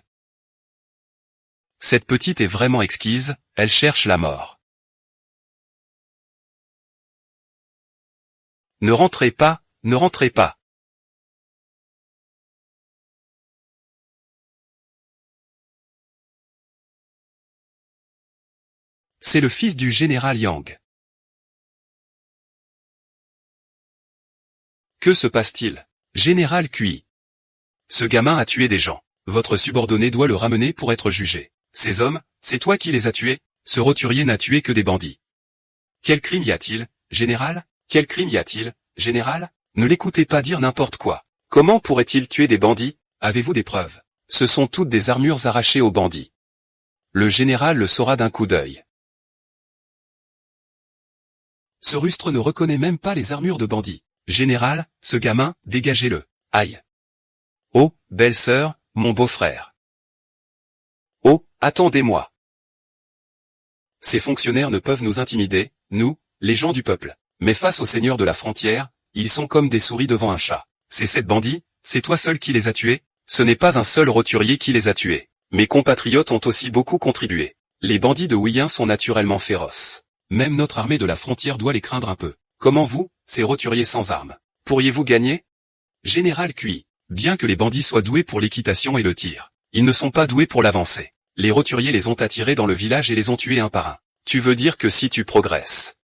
Cette petite est vraiment exquise, elle cherche la mort. Ne rentrez pas, ne rentrez pas. C'est le fils du général Yang. Que se passe-t-il? Général Kui. Ce gamin a tué des gens. Votre subordonné doit le ramener pour être jugé. Ces hommes, c'est toi qui les as tués? Ce roturier n'a tué que des bandits. Quel crime y a-t-il, général? Quel crime y a-t-il, général? Ne l'écoutez pas dire n'importe quoi. Comment pourrait-il tuer des bandits? Avez-vous des preuves? Ce sont toutes des armures arrachées aux bandits. Le général le saura d'un coup d'œil. Ce rustre ne reconnaît même pas les armures de bandits. Général, ce gamin, dégagez-le. Aïe. Oh, belle-sœur, mon beau-frère. Oh, attendez-moi. Ces fonctionnaires ne peuvent nous intimider, nous, les gens du peuple. Mais face aux seigneurs de la frontière, ils sont comme des souris devant un chat. Ces 7 bandits, C'est toi seul qui les as tués? Ce n'est pas un seul roturier qui les a tués. Mes compatriotes ont aussi beaucoup contribué. Les bandits de Ouyin sont naturellement féroces. Même notre armée de la frontière doit les craindre un peu. Comment vous, ces roturiers sans armes, pourriez-vous gagner? Général Cui, bien que les bandits soient doués pour l'équitation et le tir, ils ne sont pas doués pour l'avancée. Les roturiers les ont attirés dans le village et les ont tués un par un. Tu veux dire que si tu progresses,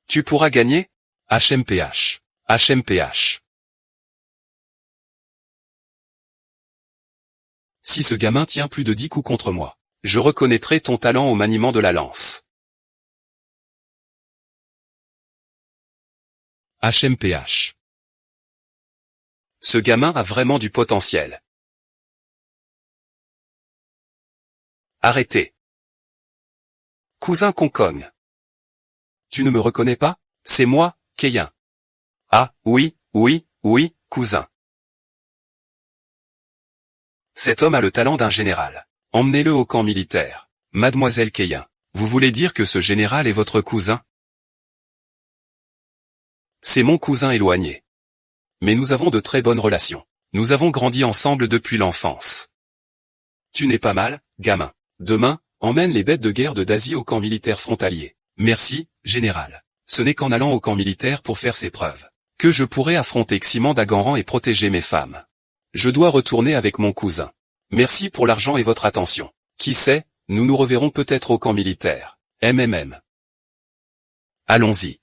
tu pourras gagner? HMPH. HMPH. Si ce gamin tient plus de 10 coups contre moi, je reconnaîtrai ton talent au maniement de la lance. HMPH. Ce gamin a vraiment du potentiel. Arrêtez. Cousin Konkong. Tu ne me reconnais pas? C'est moi, Keyin. Ah, oui, cousin. Cet homme a le talent d'un général. Emmenez-le au camp militaire. Mademoiselle Keyin, vous voulez dire que ce général est votre cousin? C'est mon cousin éloigné. Mais nous avons de très bonnes relations. Nous avons grandi ensemble depuis l'enfance. Tu n'es pas mal, gamin. Demain, emmène les bêtes de guerre de Dazi au camp militaire frontalier. Merci, général. Ce n'est qu'en allant au camp militaire pour faire ses preuves que je pourrai affronter Ximan d'Aganran et protéger mes femmes. Je dois retourner avec mon cousin. Merci pour l'argent et votre attention. Qui sait, nous nous reverrons peut-être au camp militaire. MMM. Allons-y.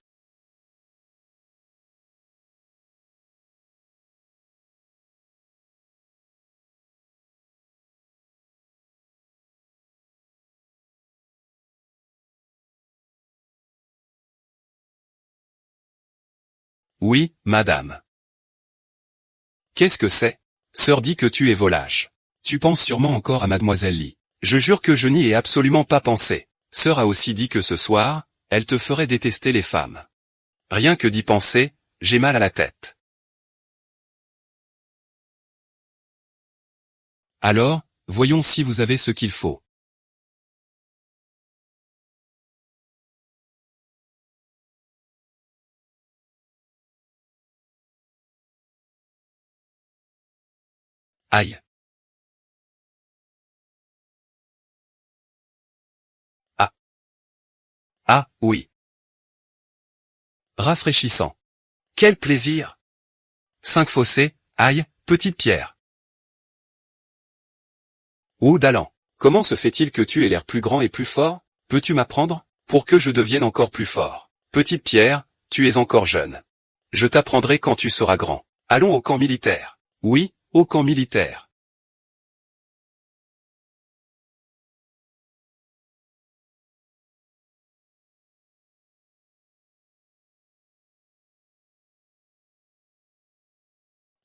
Oui, madame. Qu'est-ce que c'est? Sœur dit que tu es volage. Tu penses sûrement encore à mademoiselle Li. Je jure que je n'y ai absolument pas pensé. Sœur a aussi dit que ce soir, elle te ferait détester les femmes. Rien que d'y penser, j'ai mal à la tête. Alors, voyons si vous avez ce qu'il faut. Aïe. Ah. Ah, oui. Rafraîchissant. Quel plaisir. 5 fossés, aïe, petite pierre. Oh Dalan, comment se fait-il que tu aies l'air plus grand et plus fort? Peux-tu m'apprendre, pour que je devienne encore plus fort? Petite pierre, tu es encore jeune. Je t'apprendrai quand tu seras grand. Allons au camp militaire. Oui, au camp militaire.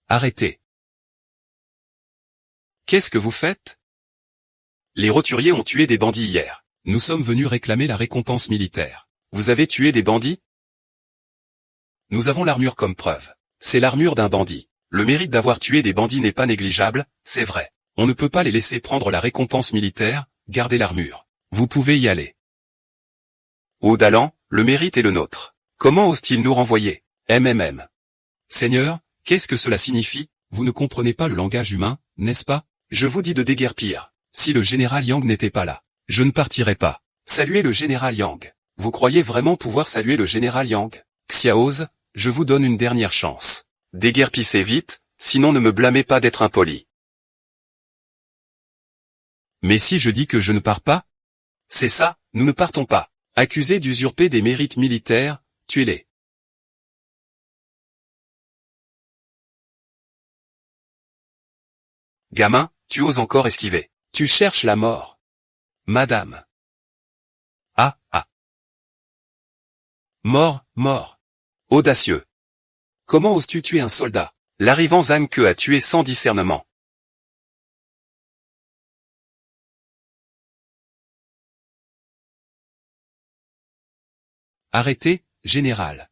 Arrêtez. Qu'est-ce que vous faites? Les roturiers ont tué des bandits hier. Nous sommes venus réclamer la récompense militaire. Vous avez tué des bandits? Nous avons l'armure comme preuve. C'est l'armure d'un bandit. Le mérite d'avoir tué des bandits n'est pas négligeable, c'est vrai. On ne peut pas les laisser prendre la récompense militaire, garder l'armure. Vous pouvez y aller. Oh Dalan, le mérite est le nôtre. Comment ose-t-il nous renvoyer? MMM. Seigneur, qu'est-ce que cela signifie? Vous ne comprenez pas le langage humain, n'est-ce pas? Je vous dis de déguerpir. Si le général Yang n'était pas là, je ne partirais pas. Saluez le général Yang. Vous croyez vraiment pouvoir saluer le général Yang? Xiaoz, je vous donne une dernière chance. Déguerpissez vite, sinon ne me blâmez pas d'être impoli. Mais si je dis que je ne pars pas? C'est ça, nous ne partons pas. Accusés d'usurper des mérites militaires, tuez-les. Gamin, tu oses encore esquiver. Tu cherches la mort. Madame. Ah, ah. Mort, mort. Audacieux. Comment oses-tu tuer un soldat? L'arrivant Zhang Ke a tué sans discernement. Arrêtez, général.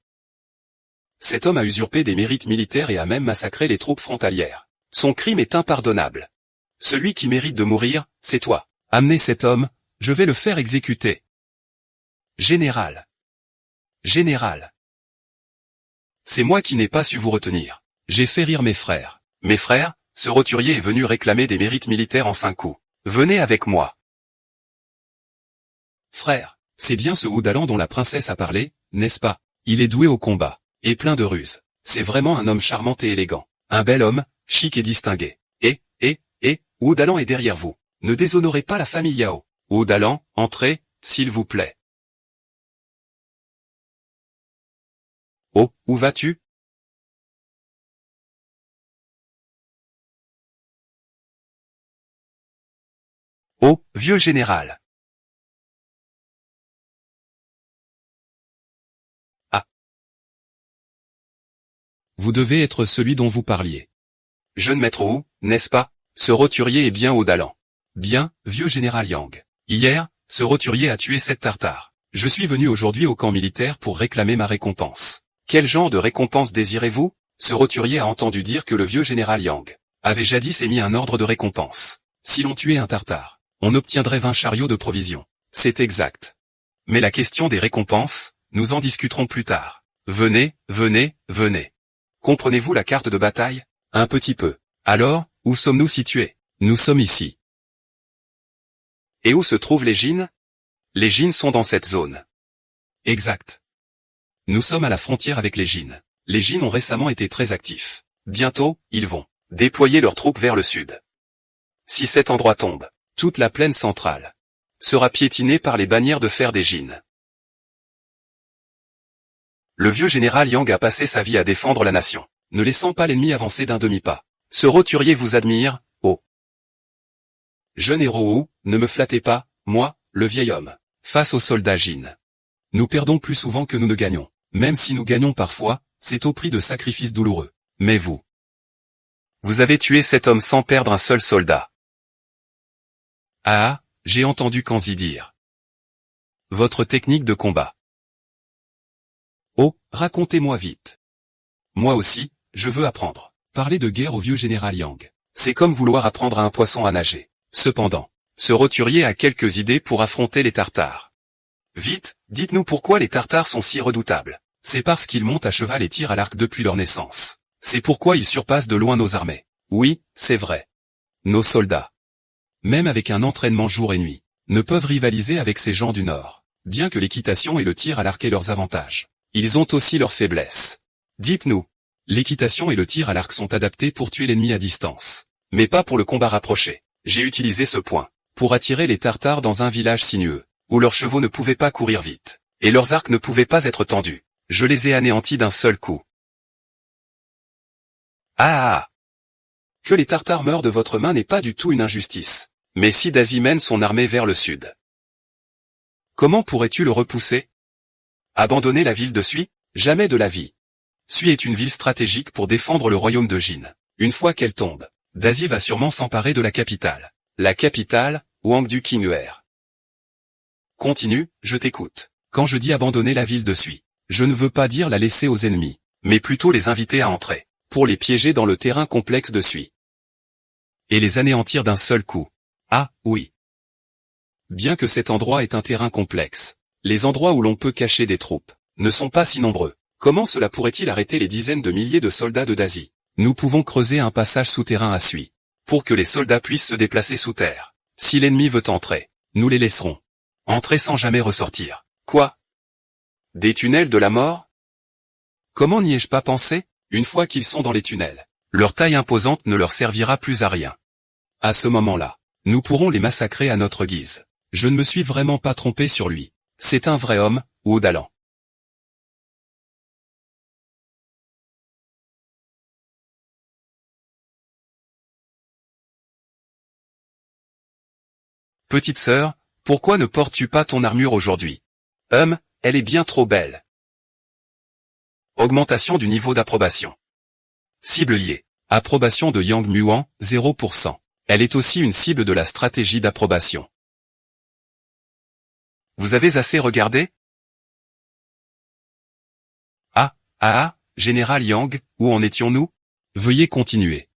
Cet homme a usurpé des mérites militaires et a même massacré les troupes frontalières. Son crime est impardonnable. Celui qui mérite de mourir, c'est toi. Amenez cet homme, je vais le faire exécuter. Général. Général. C'est moi qui n'ai pas su vous retenir. J'ai fait rire mes frères. Mes frères, ce roturier est venu réclamer des mérites militaires en 5 coups. Venez avec moi. Frère, c'est bien ce Oudalan dont la princesse a parlé, n'est-ce pas? Il est doué au combat, et plein de ruses. C'est vraiment un homme charmant et élégant. Un bel homme, chic et distingué. Oudalan est derrière vous. Ne déshonorez pas la famille Yao. Oudalan, entrez, s'il vous plaît. Oh, où vas-tu? Oh, vieux général. Ah. Vous devez être celui dont vous parliez. Jeune maître Wu, n'est-ce pas? Ce roturier est bien Oudalan. Bien, vieux général Yang. Hier, ce roturier a tué 7 tartares. Je suis venu aujourd'hui au camp militaire pour réclamer ma récompense. Quel genre de récompense désirez-vous? Ce roturier a entendu dire que le vieux général Yang avait jadis émis un ordre de récompense. Si l'on tuait un tartare, on obtiendrait 20 chariots de provisions. C'est exact. Mais la question des récompenses, nous en discuterons plus tard. Venez, venez, venez. Comprenez-vous la carte de bataille? Un petit peu. Alors, où sommes-nous situés? Nous sommes ici. Et où se trouvent les Jin? Les Jin sont dans cette zone. Exact. Nous sommes à la frontière avec les Jin. Les Jin ont récemment été très actifs. Bientôt, ils vont déployer leurs troupes vers le sud. Si cet endroit tombe, toute la plaine centrale sera piétinée par les bannières de fer des Jin. Le vieux général Yang a passé sa vie à défendre la nation, ne laissant pas l'ennemi avancer d'un demi-pas. Ce roturier vous admire, oh. Jeune héros Wu, ne me flattez pas, moi, le vieil homme, face aux soldats Jin. Nous perdons plus souvent que nous ne gagnons. Même si nous gagnons parfois, c'est au prix de sacrifices douloureux. Mais vous avez tué cet homme sans perdre un seul soldat. Ah, j'ai entendu Kanzi dire. Votre technique de combat. Oh, racontez-moi vite. Moi aussi, je veux apprendre. Parler de guerre au vieux général Yang. C'est comme vouloir apprendre à un poisson à nager. Cependant, ce roturier a quelques idées pour affronter les Tartares. Vite, dites-nous pourquoi les Tartares sont si redoutables. C'est parce qu'ils montent à cheval et tirent à l'arc depuis leur naissance. C'est pourquoi ils surpassent de loin nos armées. Oui, c'est vrai. Nos soldats, même avec un entraînement jour et nuit, ne peuvent rivaliser avec ces gens du Nord. Bien que l'équitation et le tir à l'arc aient leurs avantages, ils ont aussi leurs faiblesses. Dites-nous, l'équitation et le tir à l'arc sont adaptés pour tuer l'ennemi à distance, mais pas pour le combat rapproché. J'ai utilisé ce point pour attirer les Tartares dans un village sinueux, où leurs chevaux ne pouvaient pas courir vite, et leurs arcs ne pouvaient pas être tendus. Je les ai anéantis d'un seul coup. Ah! Que les Tartares meurent de votre main n'est pas du tout une injustice. Mais si Dazi mène son armée vers le sud, comment pourrais-tu le repousser? Abandonner la ville de Sui? Jamais de la vie. Sui est une ville stratégique pour défendre le royaume de Jin. Une fois qu'elle tombe, Dazi va sûrement s'emparer de la capitale. La capitale, Wangdu Qing'er. Continue, je t'écoute. Quand je dis abandonner la ville de Sui, je ne veux pas dire la laisser aux ennemis, mais plutôt les inviter à entrer, pour les piéger dans le terrain complexe de Sui. Et les anéantir d'un seul coup. Ah, oui. Bien que cet endroit est un terrain complexe, les endroits où l'on peut cacher des troupes ne sont pas si nombreux. Comment cela pourrait-il arrêter les dizaines de milliers de soldats de Dazi? Nous pouvons creuser un passage souterrain à Sui, pour que les soldats puissent se déplacer sous terre. Si l'ennemi veut entrer, nous les laisserons entrer sans jamais ressortir. Quoi? Des tunnels de la mort? Comment n'y ai-je pas pensé? Une fois qu'ils sont dans les tunnels, leur taille imposante ne leur servira plus à rien. À ce moment-là, nous pourrons les massacrer à notre guise. Je ne me suis vraiment pas trompé sur lui. C'est un vrai homme, Oudalan. Petite sœur, pourquoi ne portes-tu pas ton armure aujourd'hui? Elle est bien trop belle. Augmentation du niveau d'approbation. Cible liée. Approbation de Yang Muan, 0%. Elle est aussi une cible de la stratégie d'approbation. Vous avez assez regardé? Général Yang, où en étions-nous? Veuillez continuer.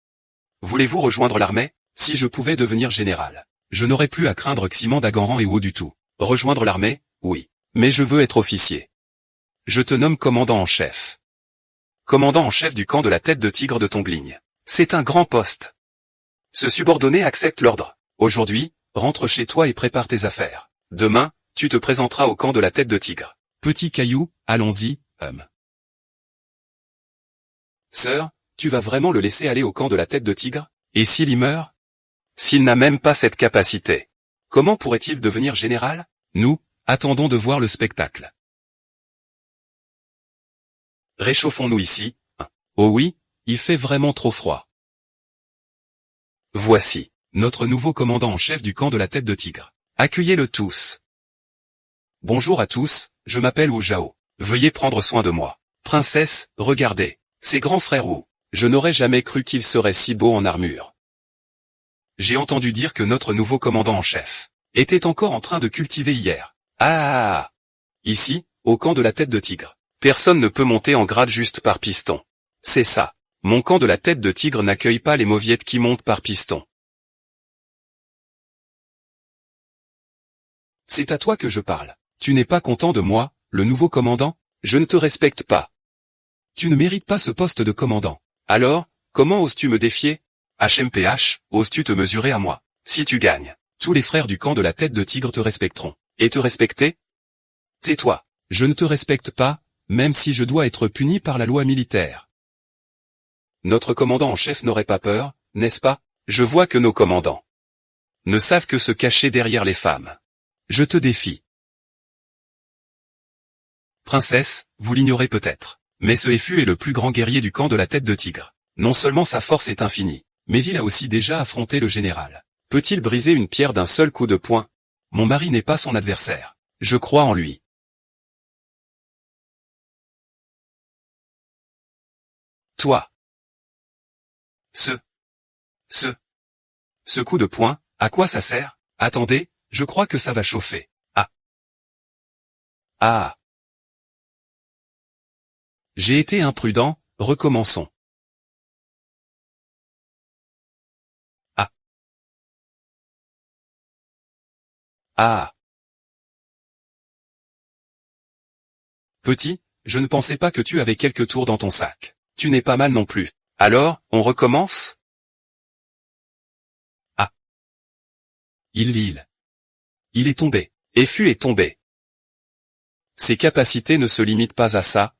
Voulez-vous rejoindre l'armée? Si je pouvais devenir général, je n'aurais plus à craindre Ximan d'Agaran et Wu du tout. Rejoindre l'armée? Oui. Mais je veux être officier. Je te nomme commandant en chef. Commandant en chef du camp de la tête de tigre de Tongling. C'est un grand poste. Ce subordonné accepte l'ordre. Aujourd'hui, rentre chez toi et prépare tes affaires. Demain, tu te présenteras au camp de la tête de tigre. Petit caillou, allons-y, Sœur, tu vas vraiment le laisser aller au camp de la tête de tigre? Et s'il y meurt? S'il n'a même pas cette capacité, comment pourrait-il devenir général? Nous, attendons de voir le spectacle. Réchauffons-nous ici. Oh oui, il fait vraiment trop froid. Voici, notre nouveau commandant en chef du camp de la tête de tigre. Accueillez-le tous. Bonjour à tous, je m'appelle Wu Zhao. Veuillez prendre soin de moi. Princesse, regardez, c'est grand frère Wu. Je n'aurais jamais cru qu'il serait si beau en armure. J'ai entendu dire que notre nouveau commandant en chef était encore en train de cultiver hier. Ah! Ici, au camp de la tête de tigre, personne ne peut monter en grade juste par piston. C'est ça. Mon camp de la tête de tigre n'accueille pas les mauviettes qui montent par piston. C'est à toi que je parle. Tu n'es pas content de moi, le nouveau commandant? Je ne te respecte pas. Tu ne mérites pas ce poste de commandant. Alors, comment oses-tu me défier? HMPH, oses-tu te mesurer à moi? Si tu gagnes, tous les frères du camp de la tête de tigre te respecteront. Et te respecter? Tais-toi. Je ne te respecte pas, même si je dois être puni par la loi militaire. Notre commandant en chef n'aurait pas peur, n'est-ce pas? Je vois que nos commandants ne savent que se cacher derrière les femmes. Je te défie. Princesse, vous l'ignorez peut-être, mais ce Effu est le plus grand guerrier du camp de la tête de tigre. Non seulement sa force est infinie, mais il a aussi déjà affronté le général. Peut-il briser une pierre d'un seul coup de poing? Mon mari n'est pas son adversaire. Je crois en lui. Toi. Ce coup de poing, à quoi ça sert? Attendez, je crois que ça va chauffer. Ah. Ah. J'ai été imprudent, recommençons. Ah. Ah. Petit, je ne pensais pas que tu avais quelques tours dans ton sac. Tu n'es pas mal non plus. Alors, on recommence? Ah. Il est tombé. Effu est tombé. Ses capacités ne se limitent pas à ça,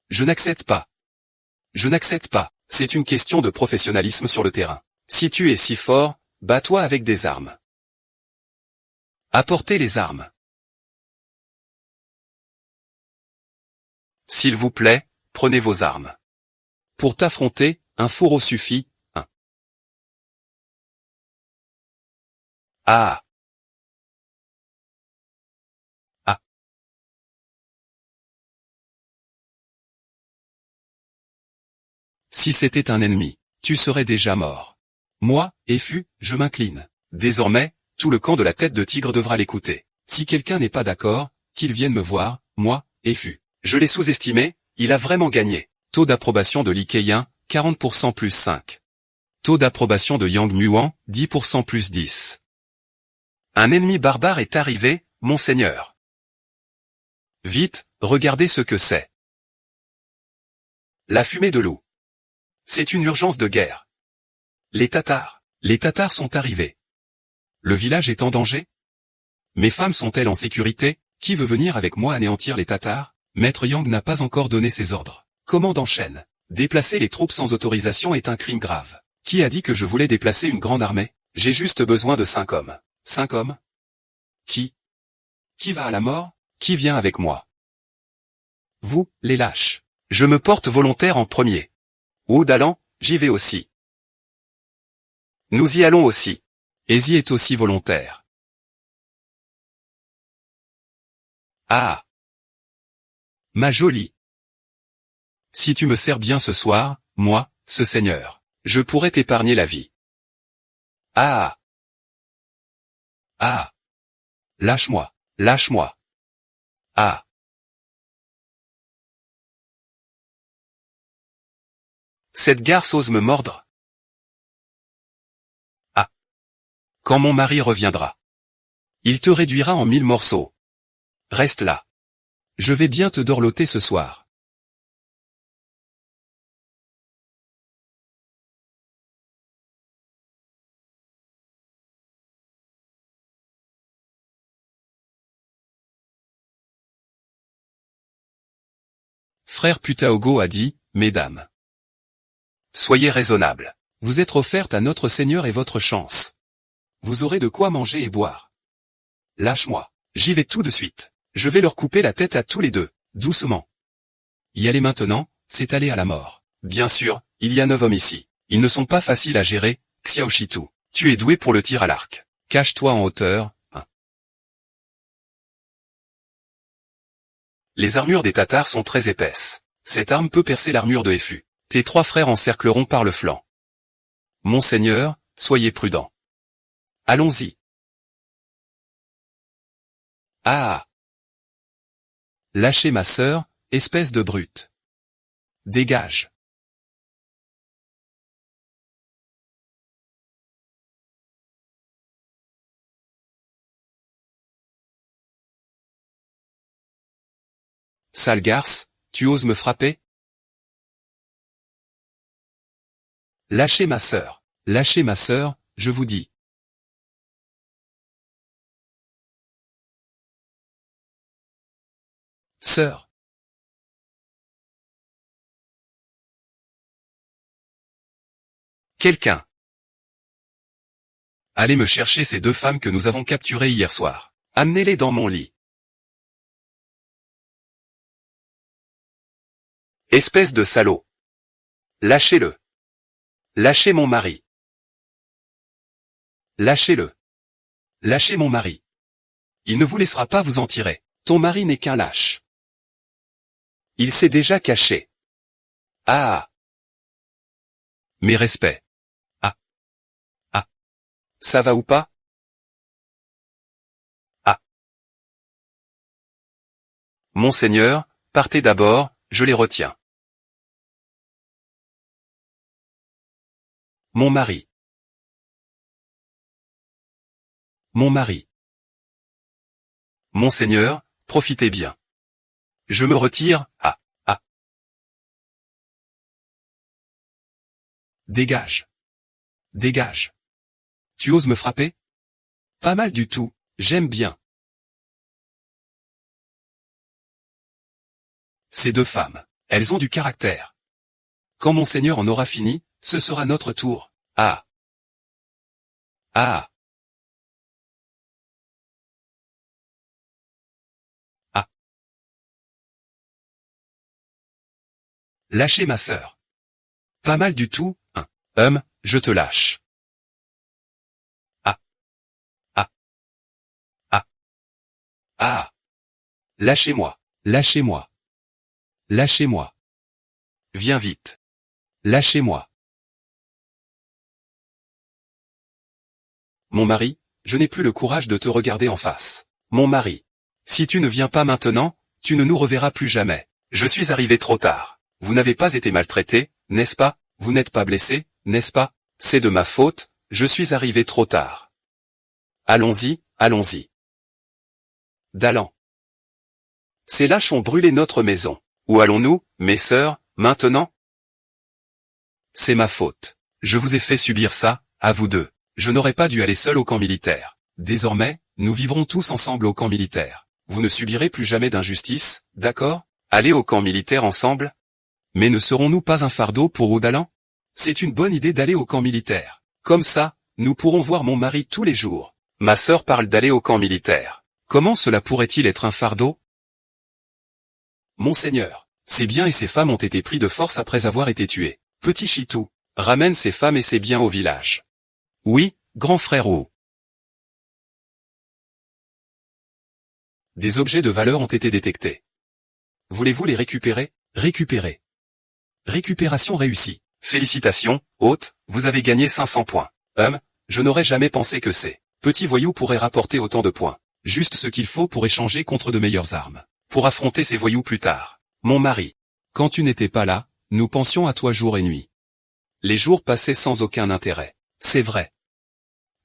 Je n'accepte pas. Je n'accepte pas. C'est une question de professionnalisme sur le terrain. Si tu es si fort, bats-toi avec des armes. Apportez les armes. S'il vous plaît, prenez vos armes. Pour t'affronter, un fourreau suffit, Ah. Ah. Si c'était un ennemi, tu serais déjà mort. Moi, Effu, je m'incline. Désormais, tout le camp de la tête de tigre devra l'écouter. Si quelqu'un n'est pas d'accord, qu'il vienne me voir, moi, Effu. Je l'ai sous-estimé, il a vraiment gagné. Taux d'approbation de Li Keiyan, 40% plus 5. Taux d'approbation de Yang Muan, 10% plus 10. Un ennemi barbare est arrivé, monseigneur. Vite, regardez ce que c'est. La fumée de loup. C'est une urgence de guerre. Les Tatars sont arrivés. Le village est en danger? Mes femmes sont-elles en sécurité? Qui veut venir avec moi anéantir les Tatars? Maître Yang n'a pas encore donné ses ordres. Commandant Shen, déplacer les troupes sans autorisation est un crime grave. Qui a dit que je voulais déplacer une grande armée? J'ai juste besoin de 5 hommes. 5 hommes? Qui va à la mort? Qui vient avec moi? Vous, les lâches. Je me porte volontaire en premier. Wu Dalan, j'y vais aussi. Nous y allons aussi. Ezi est aussi volontaire. Ah. Ma jolie. Si tu me sers bien ce soir, moi, ce seigneur, je pourrais t'épargner la vie. Ah. Ah. Lâche-moi, lâche-moi. Ah. Cette garce ose me mordre. Ah. Quand mon mari reviendra, il te réduira en 1000 morceaux. Reste là. Je vais bien te dorloter ce soir. Frère Putaogo a dit, mesdames. Soyez raisonnables. Vous êtes offertes à notre Seigneur et votre chance. Vous aurez de quoi manger et boire. Lâche-moi. J'y vais tout de suite. Je vais leur couper la tête à tous les deux, doucement. Y aller maintenant, c'est aller à la mort. Bien sûr, il y a 9 hommes ici. Ils ne sont pas faciles à gérer, Xiaoshitu. Tu es doué pour le tir à l'arc. Cache-toi en hauteur. 1. Les armures des Tatars sont très épaisses. Cette arme peut percer l'armure de Efu. Tes 3 frères encercleront par le flanc. Monseigneur, soyez prudent. Allons-y. Ah! Lâchez ma sœur, espèce de brute. Dégage. Sale garce, tu oses me frapper? Lâchez ma sœur, je vous dis. Sœur. Quelqu'un. Allez me chercher ces 2 femmes que nous avons capturées hier soir. Amenez-les dans mon lit. Espèce de salaud. Lâchez-le. Lâchez mon mari. Lâchez-le. Lâchez mon mari. Il ne vous laissera pas vous en tirer. Ton mari n'est qu'un lâche. Il s'est déjà caché. Ah! Mes respects. Ah! Ah! Ça va ou pas? Ah! Monseigneur, partez d'abord, je les retiens. Mon mari. Mon mari. Monseigneur, profitez bien. Je me retire, ah, ah. Dégage. Dégage. Tu oses me frapper? Pas mal du tout, j'aime bien. Ces 2 femmes, elles ont du caractère. Quand Monseigneur en aura fini, ce sera notre tour. Ah. Ah. Ah. Lâchez ma sœur. Pas mal du tout, hein. Je te lâche. Ah. Ah. Ah. Ah. Lâchez-moi. Lâchez-moi. Lâchez-moi. Viens vite. Lâchez-moi. Mon mari, je n'ai plus le courage de te regarder en face. Mon mari. Si tu ne viens pas maintenant, tu ne nous reverras plus jamais. Je suis arrivé trop tard. Vous n'avez pas été maltraité, n'est-ce pas? Vous n'êtes pas blessé, n'est-ce pas? C'est de ma faute, je suis arrivé trop tard. Allons-y, allons-y. D'allant. Ces lâches ont brûlé notre maison. Où allons-nous, mes sœurs, maintenant? C'est ma faute. Je vous ai fait subir ça, à vous deux. Je n'aurais pas dû aller seul au camp militaire. Désormais, nous vivrons tous ensemble au camp militaire. Vous ne subirez plus jamais d'injustice, d'accord? Allez au camp militaire ensemble? Mais ne serons-nous pas un fardeau pour Odalan? C'est une bonne idée d'aller au camp militaire. Comme ça, nous pourrons voir mon mari tous les jours. Ma sœur parle d'aller au camp militaire. Comment cela pourrait-il être un fardeau? Monseigneur, ces biens et ces femmes ont été pris de force après avoir été tués. Petit Chitou, ramène ces femmes et ces biens au village. Oui, grand frère O. Des objets de valeur ont été détectés. Voulez-vous les récupérer? Récupérer. Récupération réussie. Félicitations, hôte, vous avez gagné 500 points. Je n'aurais jamais pensé que ces petits voyous pourraient rapporter autant de points. Juste ce qu'il faut pour échanger contre de meilleures armes. Pour affronter ces voyous plus tard. Mon mari. Quand tu n'étais pas là, nous pensions à toi jour et nuit. Les jours passaient sans aucun intérêt. C'est vrai.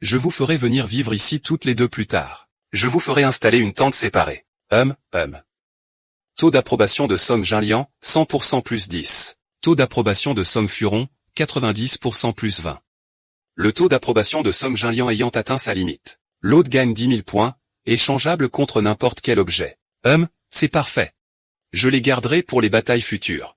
Je vous ferai venir vivre ici toutes les deux plus tard. Je vous ferai installer une tente séparée. Taux d'approbation de Song Jinlian, 100% plus 10. Taux d'approbation de Song Furon, 90% plus 20. Le taux d'approbation de Song Jinlian ayant atteint sa limite. L'autre gagne 10 000 points, échangeable contre n'importe quel objet. C'est parfait. Je les garderai pour les batailles futures.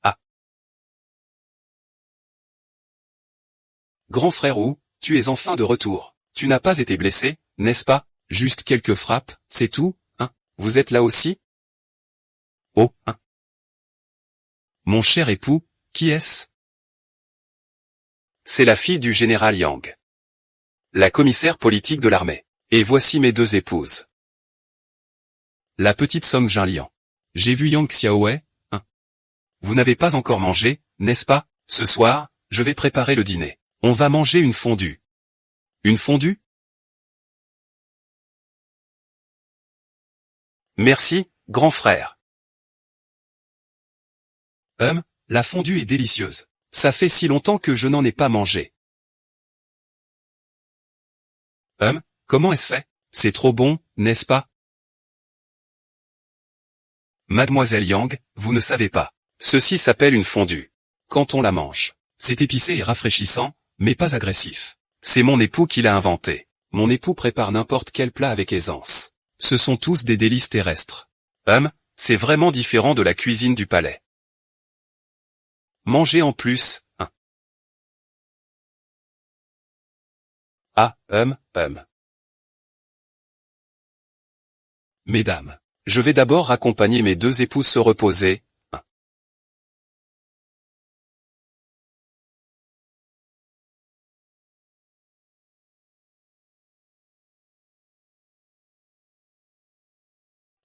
Ah. Grand frère Wu, tu es enfin de retour. Tu n'as pas été blessé, n'est-ce pas? Juste quelques frappes, c'est tout, hein? Vous êtes là aussi? Oh, hein? Mon cher époux, qui est-ce? C'est la fille du général Yang. La commissaire politique de l'armée. Et voici mes deux épouses. La petite Song Jinliang. J'ai vu Yang Xiaowei, hein? Vous n'avez pas encore mangé, n'est-ce pas? Ce soir, je vais préparer le dîner. On va manger une fondue. Une fondue? Merci, grand frère. La fondue est délicieuse. Ça fait si longtemps que je n'en ai pas mangé. Comment est-ce fait? C'est trop bon, n'est-ce pas? Mademoiselle Yang, vous ne savez pas. Ceci s'appelle une fondue. Quand on la mange, c'est épicé et rafraîchissant, mais pas agressif. C'est mon époux qui l'a inventé. Mon époux prépare n'importe quel plat avec aisance. Ce sont tous des délices terrestres. C'est vraiment différent de la cuisine du palais. Manger en plus, hein. Ah, Mesdames, je vais d'abord accompagner mes deux épouses se reposer, hein.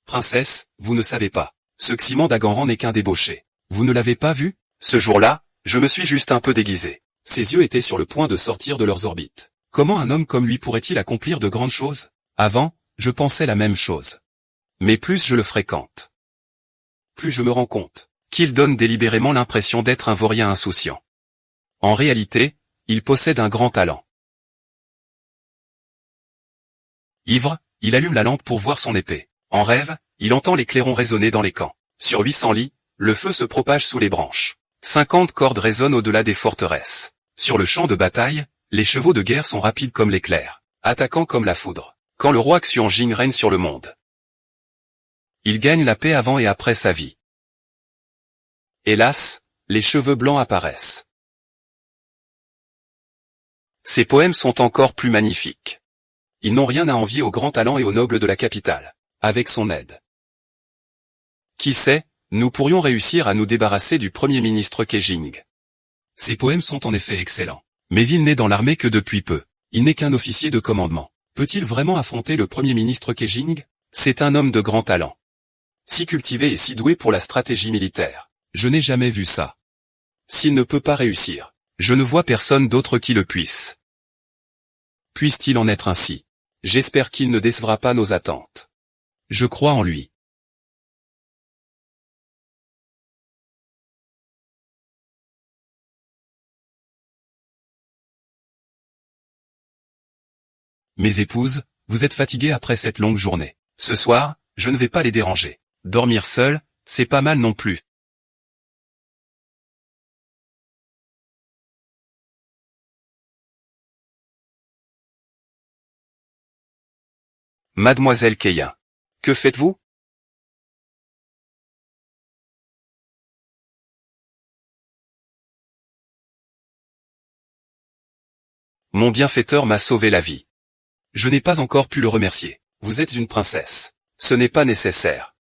Princesse, vous ne savez pas. Ce Ximan d'Aganran n'est qu'un débauché. Vous ne l'avez pas vu? Ce jour-là, je me suis juste un peu déguisé. Ses yeux étaient sur le point de sortir de leurs orbites. Comment un homme comme lui pourrait-il accomplir de grandes choses? Avant, je pensais la même chose. Mais plus je le fréquente, plus je me rends compte qu'il donne délibérément l'impression d'être un vaurien insouciant. En réalité, il possède un grand talent. Ivre, il allume la lampe pour voir son épée. En rêve, il entend les clairons résonner dans les camps. Sur 800 lits, le feu se propage sous les branches. 50 cordes résonnent au-delà des forteresses. Sur le champ de bataille, les chevaux de guerre sont rapides comme l'éclair, attaquant comme la foudre. Quand le roi Xuanjing règne sur le monde, il gagne la paix avant et après sa vie. Hélas, les cheveux blancs apparaissent. Ses poèmes sont encore plus magnifiques. Ils n'ont rien à envier aux grands talents et aux nobles de la capitale. Avec son aide, qui sait, nous pourrions réussir à nous débarrasser du premier ministre Kejing. Ses poèmes sont en effet excellents. Mais il n'est dans l'armée que depuis peu. Il n'est qu'un officier de commandement. Peut-il vraiment affronter le premier ministre Kejing? C'est un homme de grand talent. Si cultivé et si doué pour la stratégie militaire. Je n'ai jamais vu ça. S'il ne peut pas réussir, je ne vois personne d'autre qui le puisse. Puisse-t-il en être ainsi? J'espère qu'il ne décevra pas nos attentes. Je crois en lui. Mes épouses, vous êtes fatiguées après cette longue journée. Ce soir, je ne vais pas les déranger. Dormir seul, c'est pas mal non plus. Mademoiselle Keia. Que faites-vous? Mon bienfaiteur m'a sauvé la vie. Je n'ai pas encore pu le remercier. Vous êtes une princesse. Ce n'est pas nécessaire.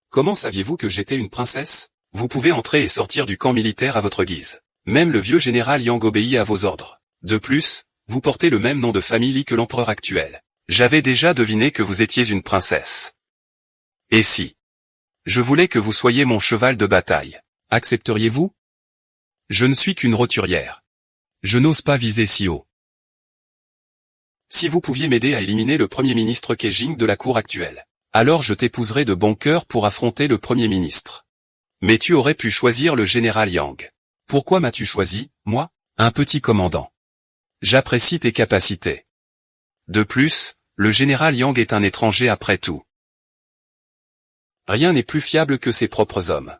Comment saviez-vous que j'étais une princesse? Vous pouvez entrer et sortir du camp militaire à votre guise. Même le vieux général Yang obéit à vos ordres. De plus, vous portez le même nom de famille que l'empereur actuel. J'avais déjà deviné que vous étiez une princesse. Et si je voulais que vous soyez mon cheval de bataille, accepteriez-vous? Je ne suis qu'une roturière. Je n'ose pas viser si haut. Si vous pouviez m'aider à éliminer le premier ministre Kejing de la cour actuelle, alors je t'épouserais de bon cœur pour affronter le premier ministre. Mais tu aurais pu choisir le général Yang. Pourquoi m'as-tu choisi, moi, un petit commandant? J'apprécie tes capacités. De plus, le général Yang est un étranger après tout. Rien n'est plus fiable que ses propres hommes.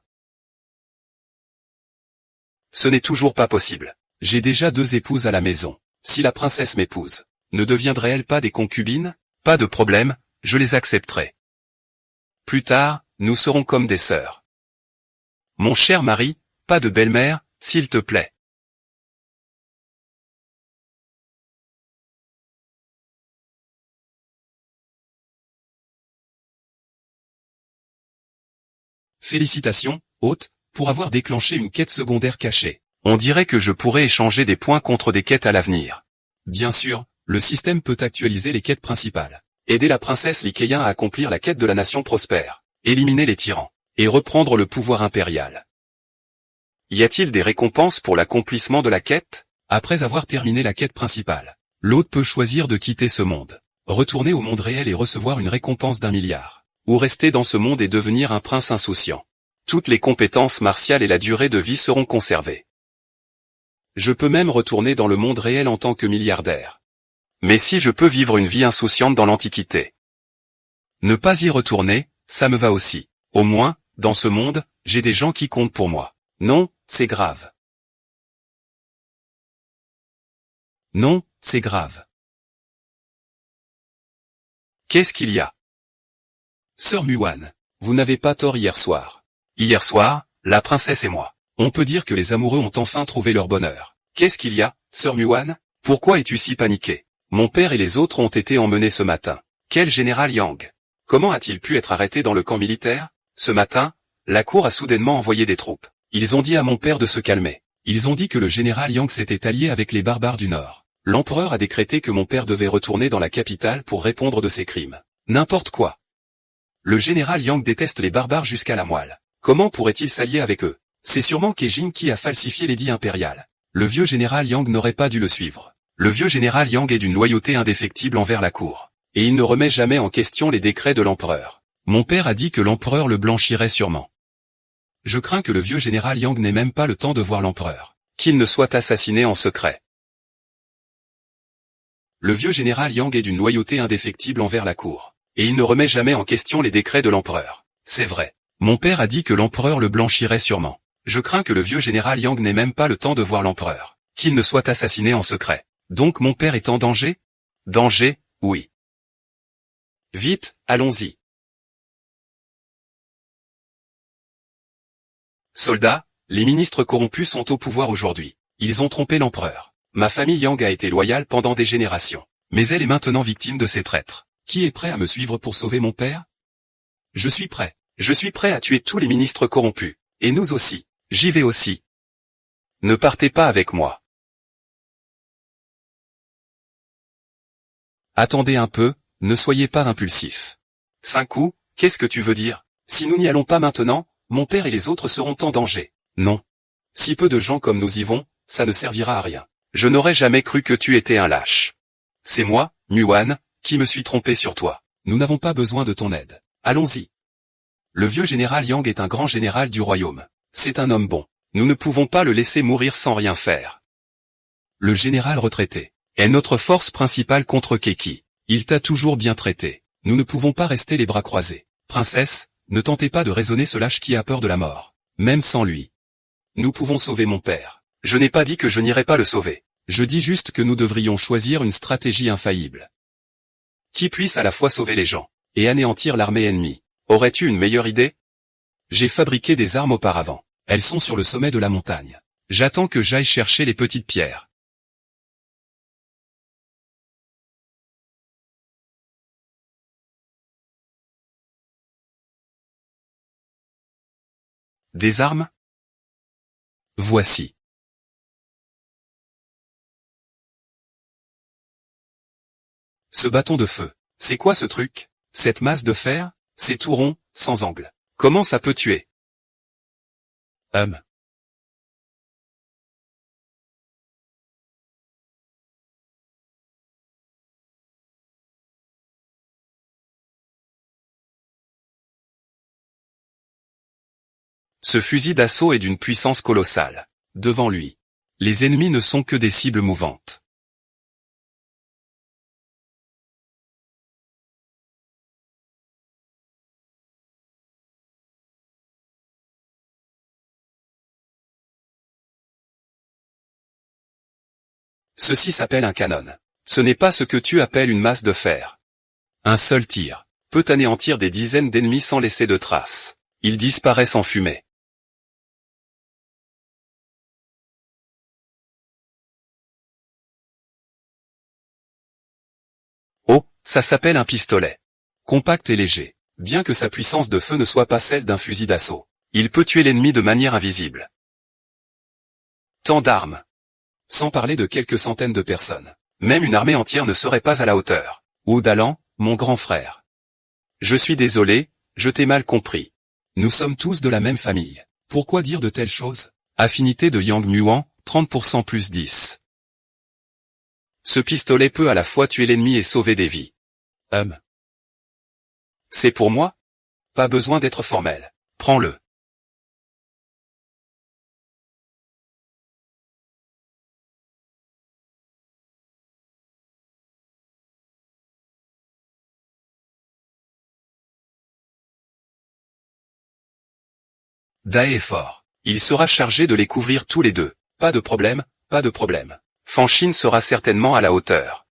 Ce n'est toujours pas possible. J'ai déjà 2 épouses à la maison. Si la princesse m'épouse, ne deviendraient-elles pas des concubines? Pas de problème, je les accepterai. Plus tard, nous serons comme des sœurs. Mon cher mari, pas de belle-mère, s'il te plaît. Félicitations, hôte, pour avoir déclenché une quête secondaire cachée. On dirait que je pourrais échanger des points contre des quêtes à l'avenir. Bien sûr, le système peut actualiser les quêtes principales. Aider la princesse Lykéien à accomplir la quête de la nation prospère. Éliminer les tyrans. Et reprendre le pouvoir impérial. Y a-t-il des récompenses pour l'accomplissement de la quête? Après avoir terminé la quête principale, l'hôte peut choisir de quitter ce monde, retourner au monde réel et recevoir une récompense d'1 milliard. Ou rester dans ce monde et devenir un prince insouciant. Toutes les compétences martiales et la durée de vie seront conservées. Je peux même retourner dans le monde réel en tant que milliardaire. Mais si je peux vivre une vie insouciante dans l'Antiquité, ne pas y retourner, ça me va aussi. Au moins, dans ce monde, j'ai des gens qui comptent pour moi. Non, c'est grave. Non, c'est grave. Qu'est-ce qu'il y a? Sœur Muan, vous n'avez pas tort hier soir. Hier soir, la princesse et moi. On peut dire que les amoureux ont enfin trouvé leur bonheur. Qu'est-ce qu'il y a, Sœur Muan? Pourquoi es-tu si paniquée? Mon père et les autres ont été emmenés ce matin. Quel général Yang? Comment a-t-il pu être arrêté dans le camp militaire? Ce matin, la cour a soudainement envoyé des troupes. Ils ont dit à mon père de se calmer. Ils ont dit que le général Yang s'était allié avec les barbares du Nord. L'empereur a décrété que mon père devait retourner dans la capitale pour répondre de ses crimes. N'importe quoi. Le général Yang déteste les barbares jusqu'à la moelle. Comment pourrait-il s'allier avec eux? C'est sûrement Kejin qui a falsifié l'édit impérial. Le vieux général Yang n'aurait pas dû le suivre. Le vieux général Yang est d'une loyauté indéfectible envers la cour. Et il ne remet jamais en question les décrets de l'empereur. Mon père a dit que l'empereur le blanchirait sûrement. Je crains que le vieux général Yang n'ait même pas le temps de voir l'empereur. Qu'il ne soit assassiné en secret. Le vieux général Yang est d'une loyauté indéfectible envers la cour. Et il ne remet jamais en question les décrets de l'empereur. C'est vrai. Mon père a dit que l'empereur le blanchirait sûrement. Je crains que le vieux général Yang n'ait même pas le temps de voir l'empereur. Qu'il ne soit assassiné en secret. Donc mon père est en danger? Danger, oui. Vite, allons-y. Soldats, les ministres corrompus sont au pouvoir aujourd'hui. Ils ont trompé l'empereur. Ma famille Yang a été loyale pendant des générations. Mais elle est maintenant victime de ces traîtres. Qui est prêt à me suivre pour sauver mon père? Je suis prêt. Je suis prêt à tuer tous les ministres corrompus. Et nous aussi. J'y vais aussi. Ne partez pas avec moi. Attendez un peu, ne soyez pas impulsif. 5 coups, qu'est-ce que tu veux dire? Si nous n'y allons pas maintenant, mon père et les autres seront en danger. Non. Si peu de gens comme nous y vont, ça ne servira à rien. Je n'aurais jamais cru que tu étais un lâche. C'est moi, Muan, qui me suis trompé sur toi. Nous n'avons pas besoin de ton aide. Allons-y. Le vieux général Yang est un grand général du royaume. C'est un homme bon. Nous ne pouvons pas le laisser mourir sans rien faire. Le général retraité est notre force principale contre Keki. Il t'a toujours bien traité. Nous ne pouvons pas rester les bras croisés. Princesse, ne tentez pas de raisonner ce lâche qui a peur de la mort. Même sans lui. Nous pouvons sauver mon père. Je n'ai pas dit que je n'irais pas le sauver. Je dis juste que nous devrions choisir une stratégie infaillible. Qui puisse à la fois sauver les gens et anéantir l'armée ennemie. Aurais-tu une meilleure idée? J'ai fabriqué des armes auparavant. Elles sont sur le sommet de la montagne. J'attends que j'aille chercher les petites pierres. Des armes? Voici. Ce bâton de feu. C'est quoi ce truc? Cette masse de fer? C'est tout rond, sans angle. Comment ça peut tuer? Ce fusil d'assaut est d'une puissance colossale. Devant lui, les ennemis ne sont que des cibles mouvantes. Ceci s'appelle un canon. Ce n'est pas ce que tu appelles une masse de fer. Un seul tir peut anéantir des dizaines d'ennemis sans laisser de traces. Ils disparaissent en fumée. Oh, ça s'appelle un pistolet. Compact et léger. Bien que sa puissance de feu ne soit pas celle d'un fusil d'assaut, il peut tuer l'ennemi de manière invisible. Tant d'armes. Sans parler de quelques centaines de personnes. Même une armée entière ne serait pas à la hauteur. Oudalan, mon grand frère. Je suis désolé, je t'ai mal compris. Nous sommes tous de la même famille. Pourquoi dire de telles choses? Affinité de Yang Muan, 30% plus 10. Ce pistolet peut à la fois tuer l'ennemi et sauver des vies. C'est pour moi? Pas besoin d'être formel. Prends-le. Dae est fort. Il sera chargé de les couvrir tous les deux. Pas de problème, pas de problème. Fan Shin sera certainement à la hauteur.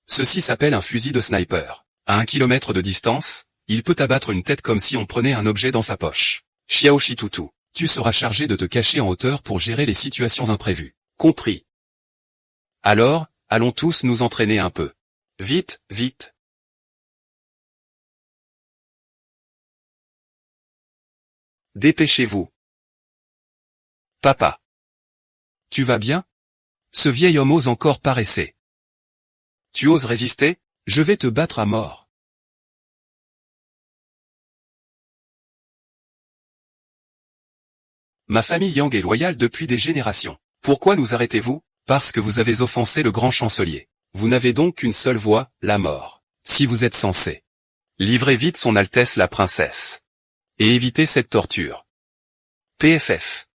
Ceci s'appelle un fusil de sniper. À 1 kilomètre de distance, il peut abattre une tête comme si on prenait un objet dans sa poche. Xiao Shitutu, tu seras chargé de te cacher en hauteur pour gérer les situations imprévues. Compris. Alors, allons tous nous entraîner un peu. Vite, vite. Dépêchez-vous. Papa. Tu vas bien? Ce vieil homme ose encore paresser. Tu oses résister? Je vais te battre à mort. Ma famille Yang est loyale depuis des générations. Pourquoi nous arrêtez-vous? Parce que vous avez offensé le grand chancelier. Vous n'avez donc qu'une seule voie, la mort. Si vous êtes censé. Livrez vite son Altesse la princesse. Et évitez cette torture. PFF.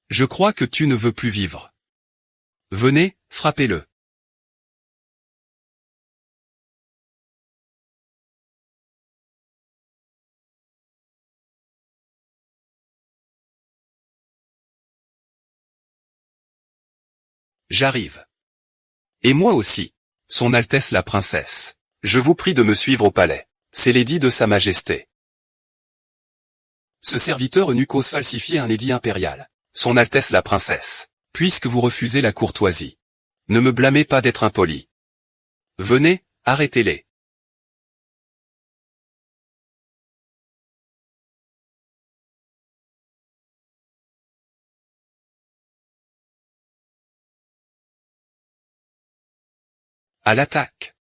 Je crois que tu ne veux plus vivre. Venez, frappez-le. J'arrive. Et moi aussi. Son Altesse la princesse. Je vous prie de me suivre au palais. C'est l'édit de Sa Majesté. Ce serviteur eunuque ose falsifier un édit impérial. Son Altesse la princesse. Puisque vous refusez la courtoisie. Ne me blâmez pas d'être impoli. Venez, arrêtez-les. À l'attaque.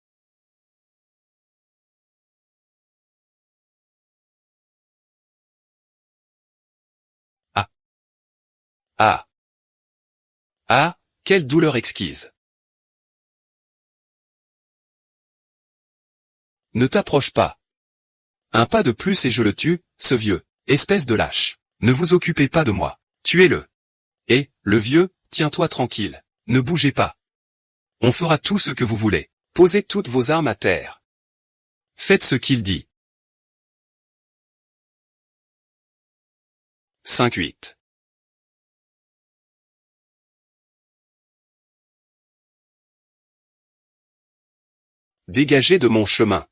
Ah. Ah. Ah, quelle douleur exquise. Ne t'approche pas. Un pas de plus et je le tue, ce vieux, espèce de lâche. Ne vous occupez pas de moi. Tuez-le. Et, le vieux, tiens-toi tranquille. Ne bougez pas. On fera tout ce que vous voulez. Posez toutes vos armes à terre. Faites ce qu'il dit. 5-8. Dégagez de mon chemin.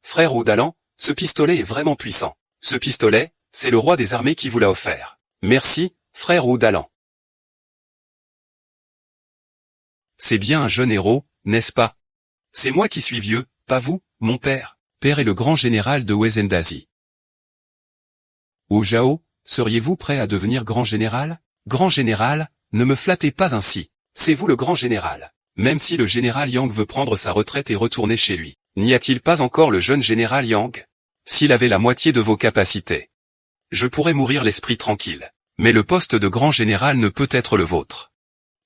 Frère Oudalan, ce pistolet est vraiment puissant. Ce pistolet, c'est le roi des armées qui vous l'a offert. Merci, frère Oudalan. C'est bien un jeune héros, n'est-ce pas? C'est moi qui suis vieux, pas vous, mon père. Père est le grand général de Wezendazi. Wu Zhao, seriez-vous prêt à devenir grand général? Grand général, ne me flattez pas ainsi. C'est vous le grand général. Même si le général Yang veut prendre sa retraite et retourner chez lui, n'y a-t-il pas encore le jeune général Yang? S'il avait la moitié de vos capacités, je pourrais mourir l'esprit tranquille. Mais le poste de grand général ne peut être le vôtre.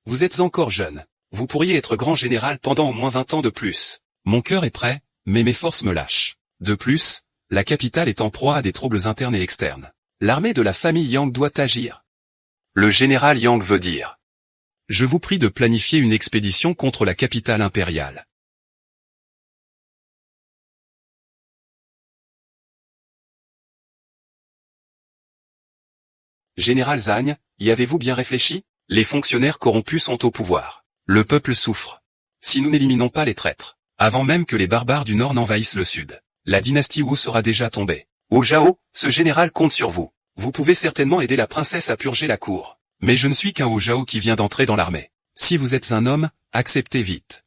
Vous êtes encore jeune. Vous pourriez être grand général pendant au moins 20 ans de plus. Mon cœur est prêt, mais mes forces me lâchent. De plus, la capitale est en proie à des troubles internes et externes. L'armée de la famille Yang doit agir. Le général Yang veut dire. Je vous prie de planifier une expédition contre la capitale impériale. Général Zhang, y avez-vous bien réfléchi? Les fonctionnaires corrompus sont au pouvoir. Le peuple souffre. Si nous n'éliminons pas les traîtres, avant même que les barbares du Nord n'envahissent le Sud, la dynastie Wu sera déjà tombée. Wu Zhao, ce général compte sur vous. Vous pouvez certainement aider la princesse à purger la cour. Mais je ne suis qu'un Wu Zhao qui vient d'entrer dans l'armée. Si vous êtes un homme, acceptez vite.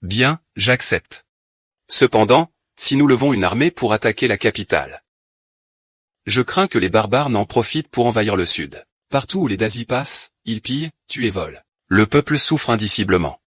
Bien, j'accepte. Cependant, si nous levons une armée pour attaquer la capitale, je crains que les barbares n'en profitent pour envahir le Sud. Partout où les Dazis passent, ils pillent, tuent et volent. Le peuple souffre indiciblement.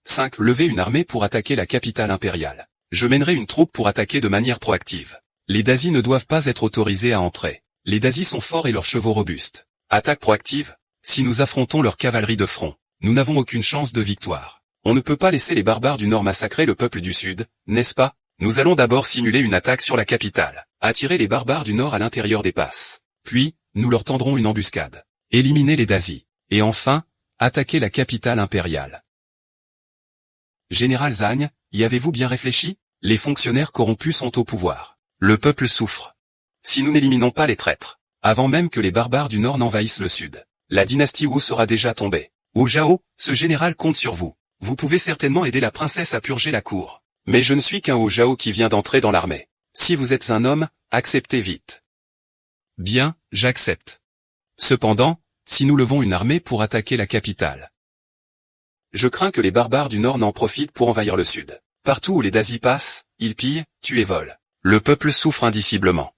5. Lever une armée pour attaquer la capitale impériale. Je mènerai une troupe pour attaquer de manière proactive. Les Dazis ne doivent pas être autorisés à entrer. Les Dazis sont forts et leurs chevaux robustes. Attaque proactive. Si nous affrontons leur cavalerie de front, nous n'avons aucune chance de victoire. On ne peut pas laisser les barbares du Nord massacrer le peuple du Sud, n'est-ce pas? Nous allons d'abord simuler une attaque sur la capitale. Attirer les barbares du Nord à l'intérieur des passes. Puis, nous leur tendrons une embuscade. Éliminer les Dazis. Et enfin, attaquer la capitale impériale. Général Zhang, y avez-vous bien réfléchi? Les fonctionnaires corrompus sont au pouvoir. Le peuple souffre. Si nous n'éliminons pas les traîtres, avant même que les barbares du Nord n'envahissent le Sud, la dynastie Wu sera déjà tombée. Wu Zhao, ce général compte sur vous. Vous pouvez certainement aider la princesse à purger la cour. Mais je ne suis qu'un Wu Zhao qui vient d'entrer dans l'armée. Si vous êtes un homme, acceptez vite. Bien, j'accepte. Cependant, si nous levons une armée pour attaquer la capitale, je crains que les barbares du Nord n'en profitent pour envahir le Sud. Partout où les Dazis passent, ils pillent, tuent et volent. Le peuple souffre indiciblement.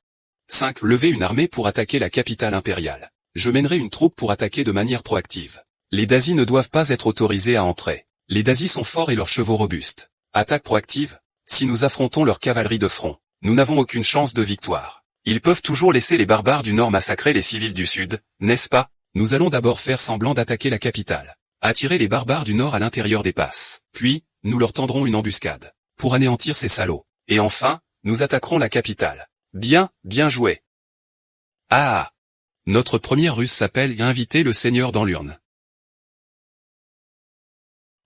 5. Lever une armée pour attaquer la capitale impériale. Je mènerai une troupe pour attaquer de manière proactive. Les Dazis ne doivent pas être autorisés à entrer. Les Dazis sont forts et leurs chevaux robustes. Attaque proactive. Si nous affrontons leur cavalerie de front, nous n'avons aucune chance de victoire. Ils peuvent toujours laisser les barbares du Nord massacrer les civils du Sud, n'est-ce pas? Nous allons d'abord faire semblant d'attaquer la capitale. Attirer les barbares du Nord à l'intérieur des passes. Puis, nous leur tendrons une embuscade. Pour anéantir ces salauds. Et enfin, nous attaquerons la capitale. Bien, bien joué. Ah! Notre première ruse s'appelle inviter le Seigneur dans l'urne.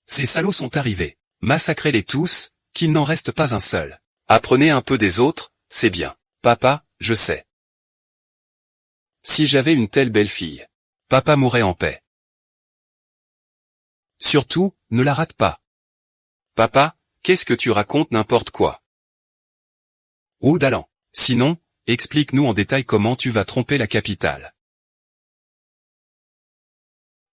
Ces salauds sont arrivés. Massacrez-les tous, qu'il n'en reste pas un seul. Apprenez un peu des autres, c'est bien. Papa, je sais. Si j'avais une telle belle fille, papa mourrait en paix. Surtout, ne la rate pas. Papa, qu'est-ce que tu racontes n'importe quoi? Ou d'allant. Sinon, explique-nous en détail comment tu vas tromper la capitale.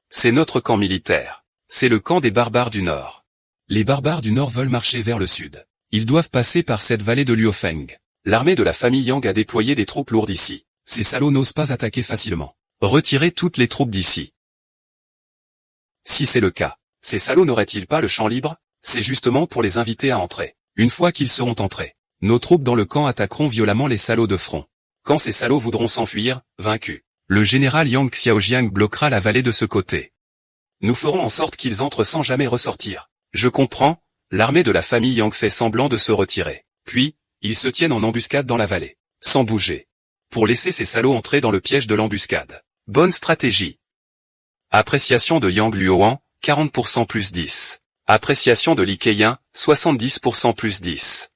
C'est notre camp militaire. C'est le camp des barbares du Nord. Les barbares du Nord veulent marcher vers le Sud. Ils doivent passer par cette vallée de Luofeng. L'armée de la famille Yang a déployé des troupes lourdes ici. Ces salauds n'osent pas attaquer facilement. Retirez toutes les troupes d'ici. Si c'est le cas, ces salauds n'auraient-ils pas le champ libre? C'est justement pour les inviter à entrer. Une fois qu'ils seront entrés, nos troupes dans le camp attaqueront violemment les salauds de front. Quand ces salauds voudront s'enfuir, vaincus, le général Yang Xiaojiang bloquera la vallée de ce côté. Nous ferons en sorte qu'ils entrent sans jamais ressortir. Je comprends, l'armée de la famille Yang fait semblant de se retirer. Puis, ils se tiennent en embuscade dans la vallée, sans bouger, pour laisser ces salauds entrer dans le piège de l'embuscade. Bonne stratégie. Appréciation de Yang Luohan, 40% plus 10. Appréciation de Li Keiyan, 70% plus 10.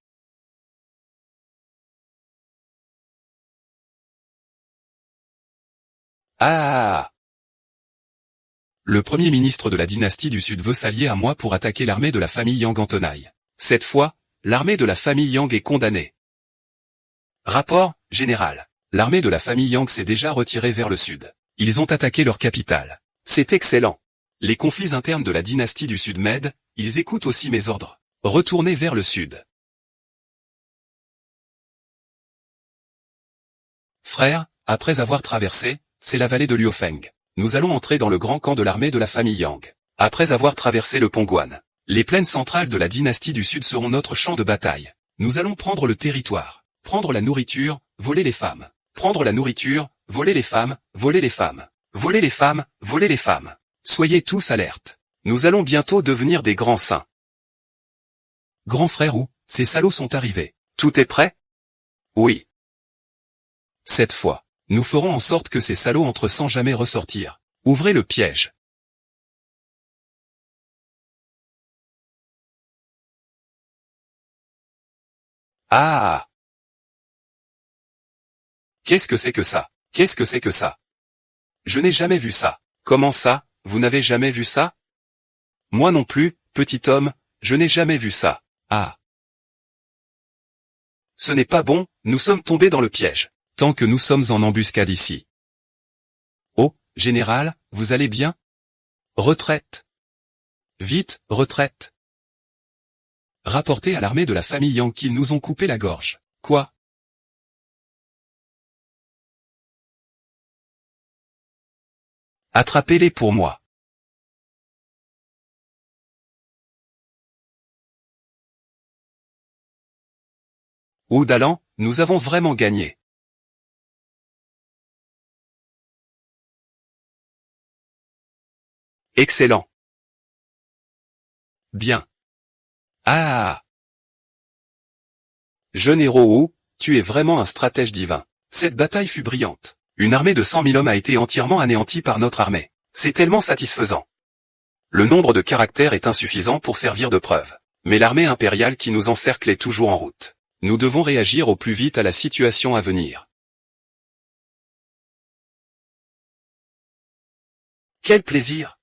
Ah! Le premier ministre de la dynastie du Sud veut s'allier à moi pour attaquer l'armée de la famille Yang en tenaille. Cette fois, l'armée de la famille Yang est condamnée. Rapport, général. L'armée de la famille Yang s'est déjà retirée vers le Sud. Ils ont attaqué leur capitale. C'est excellent. Les conflits internes de la dynastie du Sud m'aident, ils écoutent aussi mes ordres. Retournez vers le Sud. Frère, après avoir traversé, c'est la vallée de Luofeng. Nous allons entrer dans le grand camp de l'armée de la famille Yang. Après avoir traversé le pont Guan, les plaines centrales de la dynastie du Sud seront notre champ de bataille. Nous allons prendre le territoire, prendre la nourriture, voler les femmes. Prendre la nourriture, voler les femmes, voler les femmes. Voler les femmes, voler les femmes. Soyez tous alertes. Nous allons bientôt devenir des grands saints. Grand frère Wu, ces salauds sont arrivés. Tout est prêt? Oui. Cette fois, nous ferons en sorte que ces salauds entrent sans jamais ressortir. Ouvrez le piège. Ah! Qu'est-ce que c'est que ça? Qu'est-ce que c'est que ça? Je n'ai jamais vu ça. Comment ça, vous n'avez jamais vu ça? Moi non plus, petit homme, je n'ai jamais vu ça. Ah! Ce n'est pas bon, nous sommes tombés dans le piège. Tant que nous sommes en embuscade ici. Oh, général, vous allez bien? Retraite. Vite, retraite. Rapportez à l'armée de la famille Yang qu'ils nous ont coupé la gorge. Quoi? Attrapez-les pour moi. Oh Dalan, nous avons vraiment gagné. Excellent. Bien. Ah! Jeune héros Wu, tu es vraiment un stratège divin. Cette bataille fut brillante. Une armée de 100 000 hommes a été entièrement anéantie par notre armée. C'est tellement satisfaisant. Le nombre de caractères est insuffisant pour servir de preuve. Mais l'armée impériale qui nous encercle est toujours en route. Nous devons réagir au plus vite à la situation à venir. Quel plaisir!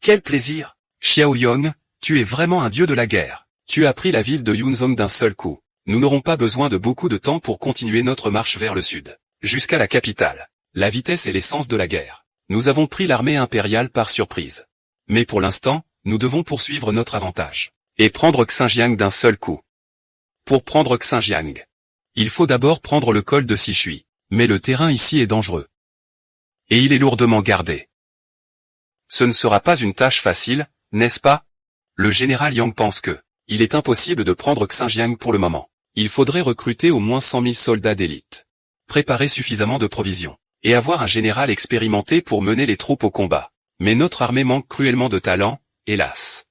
Quel plaisir! Xiao Yong, tu es vraiment un dieu de la guerre. Tu as pris la ville de Yunzhong d'un seul coup. Nous n'aurons pas besoin de beaucoup de temps pour continuer notre marche vers le sud. Jusqu'à la capitale. La vitesse est l'essence de la guerre. Nous avons pris l'armée impériale par surprise. Mais pour l'instant, nous devons poursuivre notre avantage. Et prendre Xinjiang d'un seul coup. Pour prendre Xinjiang, il faut d'abord prendre le col de Sichui. Mais le terrain ici est dangereux. Et il est lourdement gardé. Ce ne sera pas une tâche facile, n'est-ce pas? Le général Yang pense que il est impossible de prendre Xinjiang pour le moment. Il faudrait recruter au moins 100 000 soldats d'élite. Préparer suffisamment de provisions. Et avoir un général expérimenté pour mener les troupes au combat. Mais notre armée manque cruellement de talent, hélas.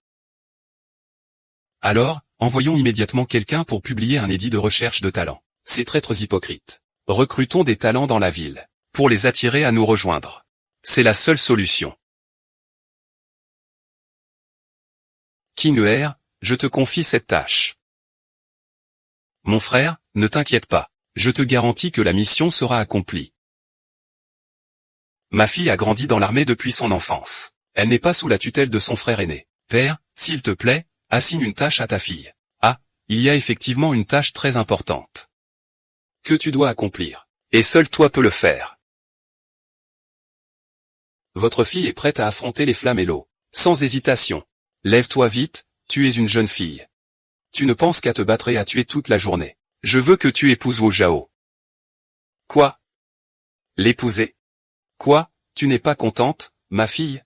Alors, envoyons immédiatement quelqu'un pour publier un édit de recherche de talents. Ces traîtres hypocrites. Recrutons des talents dans la ville. Pour les attirer à nous rejoindre. C'est la seule solution. Qing'er, je te confie cette tâche. Mon frère, ne t'inquiète pas. Je te garantis que la mission sera accomplie. Ma fille a grandi dans l'armée depuis son enfance. Elle n'est pas sous la tutelle de son frère aîné. Père, s'il te plaît, assigne une tâche à ta fille. Ah, il y a effectivement une tâche très importante. Que tu dois accomplir. Et seul toi peux le faire. Votre fille est prête à affronter les flammes et l'eau. Sans hésitation. Lève-toi vite, tu es une jeune fille. Tu ne penses qu'à te battre et à tuer toute la journée. Je veux que tu épouses Wu Zhao. Quoi? L'épouser? Quoi, tu n'es pas contente, ma fille?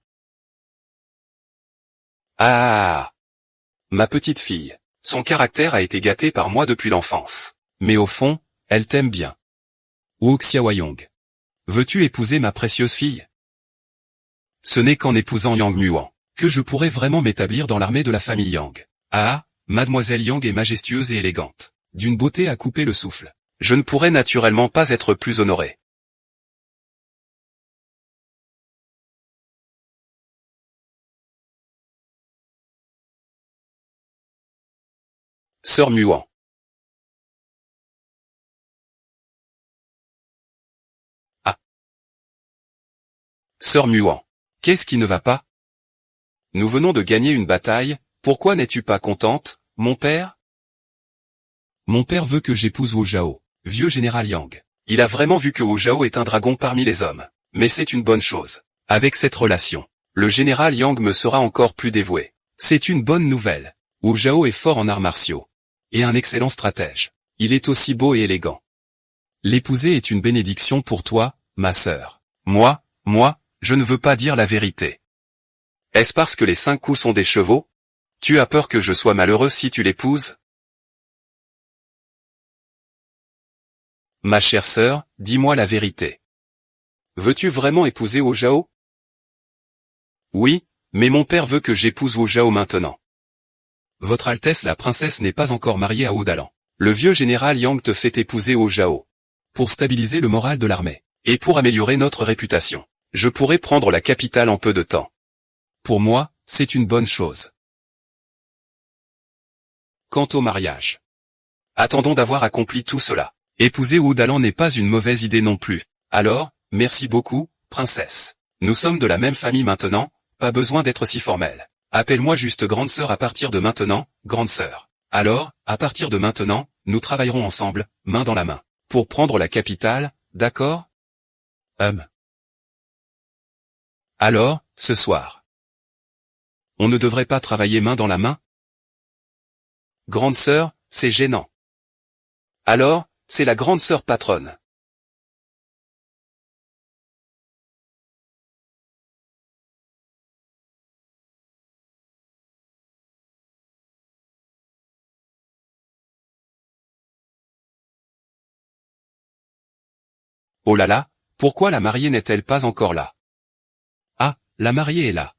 Ah! Ma petite fille. Son caractère a été gâté par moi depuis l'enfance. Mais au fond, elle t'aime bien. Wu Xiaoyong. Veux-tu épouser ma précieuse fille? Ce n'est qu'en épousant Yang Muan que je pourrai vraiment m'établir dans l'armée de la famille Yang. Ah, mademoiselle Yang est majestueuse et élégante. D'une beauté à couper le souffle. Je ne pourrais naturellement pas être plus honoré. Sœur Muan. Ah. Sœur Muan. Qu'est-ce qui ne va pas? Nous venons de gagner une bataille, pourquoi n'es-tu pas contente, mon père? Mon père veut que j'épouse Wu Zhao, vieux général Yang. Il a vraiment vu que Wu Zhao est un dragon parmi les hommes. Mais c'est une bonne chose. Avec cette relation, le général Yang me sera encore plus dévoué. C'est une bonne nouvelle. Wu Zhao est fort en arts martiaux. Et un excellent stratège. Il est aussi beau et élégant. L'épouser est une bénédiction pour toi, ma sœur. Moi, je ne veux pas dire la vérité. Est-ce parce que les 5 coups sont des chevaux? Tu as peur que je sois malheureux si tu l'épouses? Ma chère sœur, dis-moi la vérité. Veux-tu vraiment épouser Wu Zhao? Oui, Mais mon père veut que j'épouse Wu Zhao maintenant. Votre Altesse la princesse n'est pas encore mariée à Wu Dalan. Le vieux général Yang te fait épouser Wu Zhao. Pour stabiliser le moral de l'armée. Et pour améliorer notre réputation. Je pourrais prendre la capitale en peu de temps. Pour moi, c'est une bonne chose. Quant au mariage. Attendons d'avoir accompli tout cela. Épouser Wu Dalan n'est pas une mauvaise idée non plus. Alors, merci beaucoup, princesse. Nous sommes de la même famille maintenant, pas besoin d'être si formel. Appelle-moi juste grande sœur à partir de maintenant, grande sœur. Alors, à partir de maintenant, nous travaillerons ensemble, main dans la main. Pour prendre la capitale, d'accord? Alors, ce soir. On ne devrait pas travailler main dans la main? Grande sœur, c'est gênant. Alors, c'est la grande sœur patronne. Oh là là, pourquoi la mariée n'est-elle pas encore là? Ah, la mariée est là.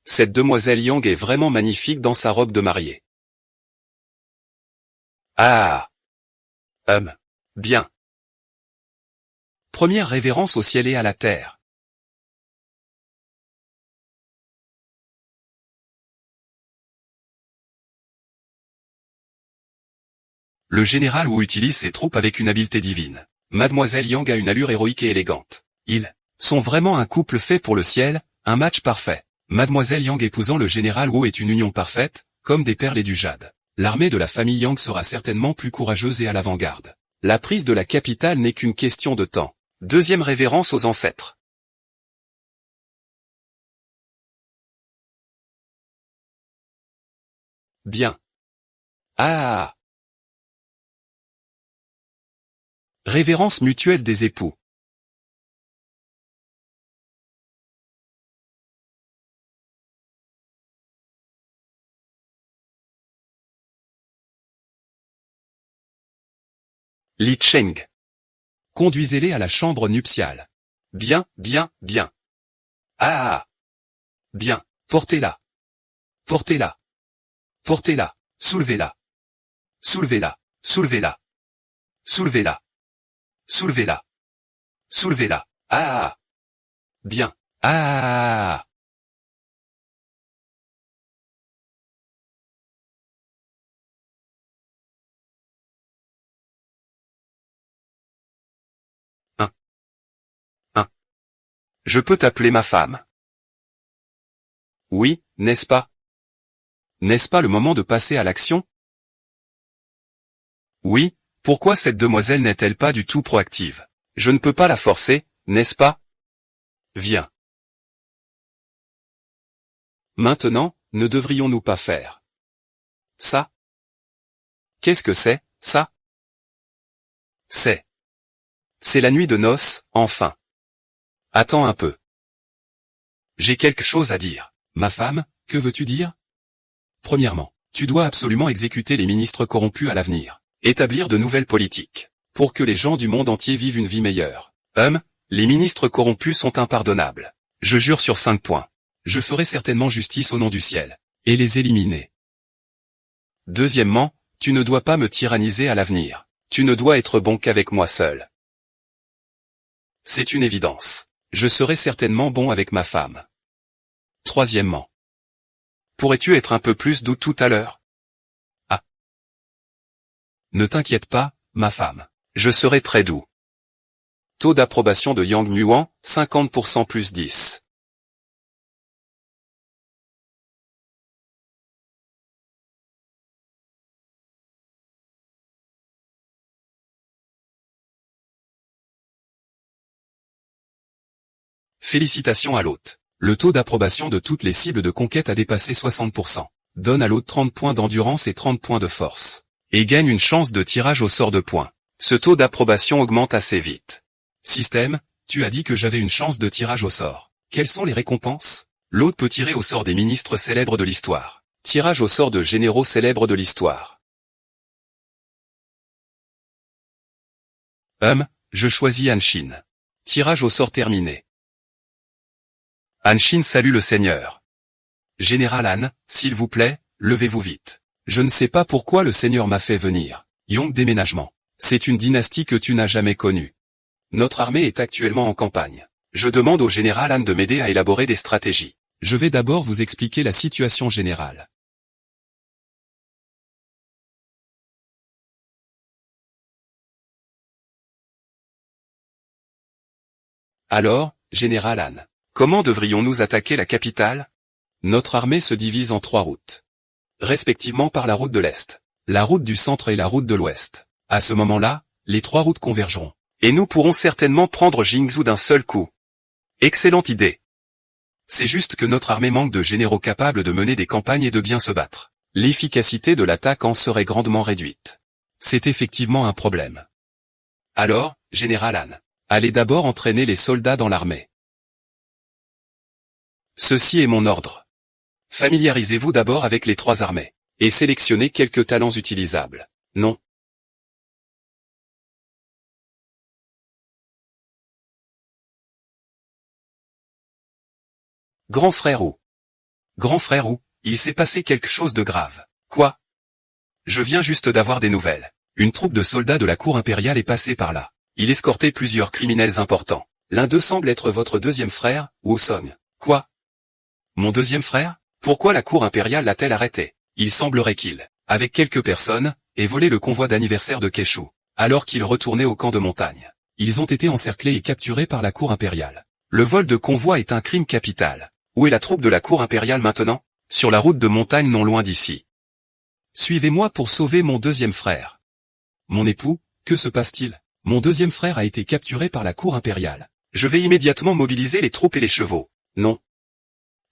Cette demoiselle Yang est vraiment magnifique dans sa robe de mariée. Ah. Bien. Première révérence au ciel et à la terre. Le général Wu utilise ses troupes avec une habileté divine. Mademoiselle Yang a une allure héroïque et élégante. Ils sont vraiment un couple fait pour le ciel, un match parfait. Mademoiselle Yang épousant le général Wu est une union parfaite, comme des perles et du jade. L'armée de la famille Yang sera certainement plus courageuse et à l'avant-garde. La prise de la capitale n'est qu'une question de temps. Deuxième révérence aux ancêtres. Bien. Ah. Révérence mutuelle des époux. Li Cheng. Conduisez-les à la chambre nuptiale. Bien, bien, bien. Ah. Bien. Portez-la. Portez-la. Portez-la. Soulevez-la. Soulevez-la. Soulevez-la. Soulevez-la. Soulevez-la. Soulevez-la. Ah. Bien. Ah. Un. Un. Je peux t'appeler ma femme. Oui, n'est-ce pas? N'est-ce pas le moment de passer à l'action? Oui, pourquoi cette demoiselle n'est-elle pas du tout proactive? Je ne peux pas la forcer, n'est-ce pas? Viens. Maintenant, ne devrions-nous pas faire ça? Qu'est-ce que c'est, ça? C'est la nuit de noces, enfin. Attends un peu. J'ai quelque chose à dire. Ma femme, que veux-tu dire? Premièrement, tu dois absolument exécuter les ministres corrompus à l'avenir. Établir de nouvelles politiques. Pour que les gens du monde entier vivent une vie meilleure. Les ministres corrompus sont impardonnables. Je jure sur 5 points. Je ferai certainement justice au nom du ciel. Et les éliminer. Deuxièmement, tu ne dois pas me tyranniser à l'avenir. Tu ne dois être bon qu'avec moi seul. C'est une évidence. Je serai certainement bon avec ma femme. Troisièmement. Pourrais-tu être un peu plus doux tout à l'heure? Ah. Ne t'inquiète pas, ma femme. Je serai très doux. Taux d'approbation de Yang Muan, 50% plus 10. Félicitations à l'hôte. Le taux d'approbation de toutes les cibles de conquête a dépassé 60%. Donne à l'hôte 30 points d'endurance et 30 points de force. Et gagne une chance de tirage au sort de points. Ce taux d'approbation augmente assez vite. Système, tu as dit que j'avais une chance de tirage au sort. Quelles sont les récompenses? L'hôte peut tirer au sort des ministres célèbres de l'histoire. Tirage au sort de généraux célèbres de l'histoire. Je choisis Anshin. Tirage au sort terminé. Anshin salue le seigneur. Général Han, s'il vous plaît, levez-vous vite. Je ne sais pas pourquoi le seigneur m'a fait venir. Yong déménagement. C'est une dynastie que tu n'as jamais connue. Notre armée est actuellement en campagne. Je demande au général Han de m'aider à élaborer des stratégies. Je vais d'abord vous expliquer la situation générale. Alors, général Han, comment devrions-nous attaquer la capitale? Notre armée se divise en 3 routes. Respectivement par la route de l'Est, la route du centre et la route de l'Ouest. À ce moment-là, les 3 routes convergeront. Et nous pourrons certainement prendre Jingzhou d'un seul coup. Excellente idée. C'est juste que notre armée manque de généraux capables de mener des campagnes et de bien se battre. L'efficacité de l'attaque en serait grandement réduite. C'est effectivement un problème. Alors, général Han, allez d'abord entraîner les soldats dans l'armée. Ceci est mon ordre. Familiarisez-vous d'abord avec les 3 armées, et sélectionnez quelques talents utilisables. Non. Grand frère Wu. Grand frère Wu, il s'est passé quelque chose de grave. Quoi? Je viens juste d'avoir des nouvelles. Une troupe de soldats de la cour impériale est passée par là. Il escortait plusieurs criminels importants. L'un d'eux semble être votre deuxième frère, Wu Song. Quoi? Mon deuxième frère? Pourquoi la cour impériale l'a-t-elle arrêté? Il semblerait qu'il, avec quelques personnes, ait volé le convoi d'anniversaire de Keshu, alors qu'il retournait au camp de montagne. Ils ont été encerclés et capturés par la cour impériale. Le vol de convoi est un crime capital. Où est la troupe de la cour impériale maintenant? Sur la route de montagne non loin d'ici. Suivez-moi pour sauver mon deuxième frère. Mon époux, que se passe-t-il? Mon deuxième frère a été capturé par la cour impériale. Je vais immédiatement mobiliser les troupes et les chevaux. Non.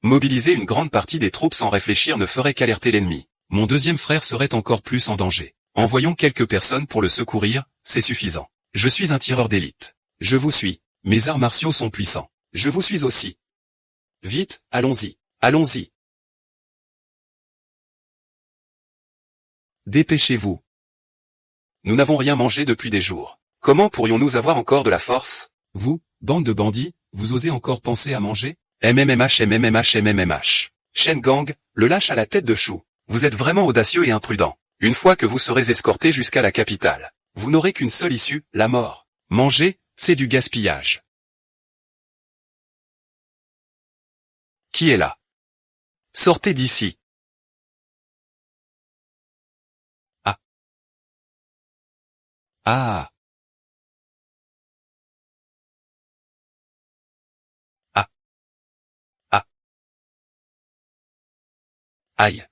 Mobiliser une grande partie des troupes sans réfléchir ne ferait qu'alerter l'ennemi. Mon deuxième frère serait encore plus en danger. Envoyons quelques personnes pour le secourir, c'est suffisant. Je suis un tireur d'élite. Je vous suis. Mes arts martiaux sont puissants. Je vous suis aussi. Vite, allons-y, allons-y. Dépêchez-vous. Nous n'avons rien mangé depuis des jours. Comment pourrions-nous avoir encore de la force? Vous, bande de bandits, vous osez encore penser à manger? MMMH. Shen Gang, le lâche à la tête de Shu. Vous êtes vraiment audacieux et imprudent. Une fois que vous serez escorté jusqu'à la capitale, vous n'aurez qu'une seule issue, la mort. Manger, c'est du gaspillage. Qui est là? Sortez d'ici. Ah. Ah. Ah. Ah. Aïe.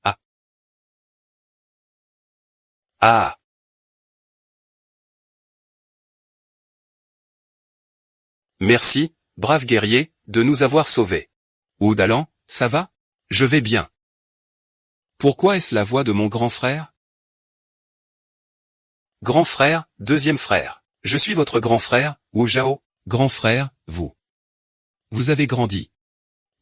Ah. Ah. Merci, brave guerrier, de nous avoir sauvés. Wu Dalan, ça va? Je vais bien. Pourquoi est-ce la voix de mon grand frère? Grand frère, deuxième frère. Je suis votre grand frère, Wu Zhao. Grand frère, vous. Vous avez grandi.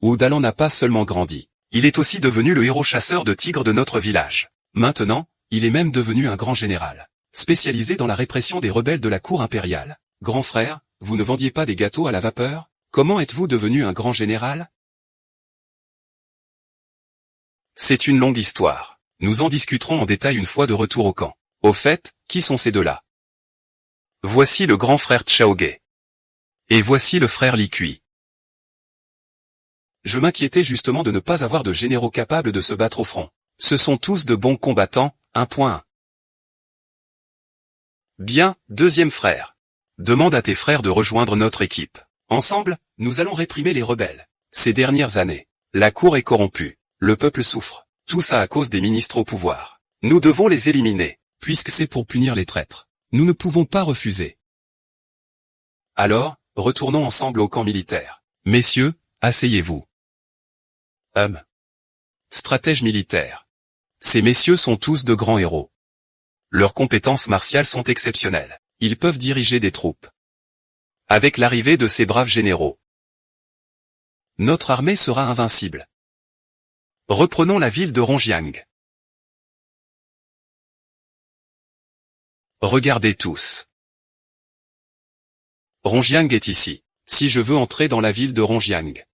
Wu Dalan n'a pas seulement grandi. Il est aussi devenu le héros chasseur de tigres de notre village. Maintenant, il est même devenu un grand général, spécialisé dans la répression des rebelles de la cour impériale. Grand frère, vous ne vendiez pas des gâteaux à la vapeur? Comment êtes-vous devenu un grand général? C'est une longue histoire. Nous en discuterons en détail une fois de retour au camp. Au fait, qui sont ces deux-là? Voici le grand frère Chaogay. Et voici le frère Li Kui. Je m'inquiétais justement de ne pas avoir de généraux capables de se battre au front. Ce sont tous de bons combattants, 1.1. Bien, deuxième frère. Demande à tes frères de rejoindre notre équipe. Ensemble, nous allons réprimer les rebelles. Ces dernières années, la cour est corrompue. Le peuple souffre. Tout ça à cause des ministres au pouvoir. Nous devons les éliminer, puisque c'est pour punir les traîtres. Nous ne pouvons pas refuser. Alors, retournons ensemble au camp militaire. Messieurs, asseyez-vous. Stratège militaire. Ces messieurs sont tous de grands héros. Leurs compétences martiales sont exceptionnelles. Ils peuvent diriger des troupes. Avec l'arrivée de ces braves généraux, notre armée sera invincible. Reprenons la ville de Rongyang. Regardez tous. Rongyang est ici. Si je veux entrer dans la ville de Rongyang,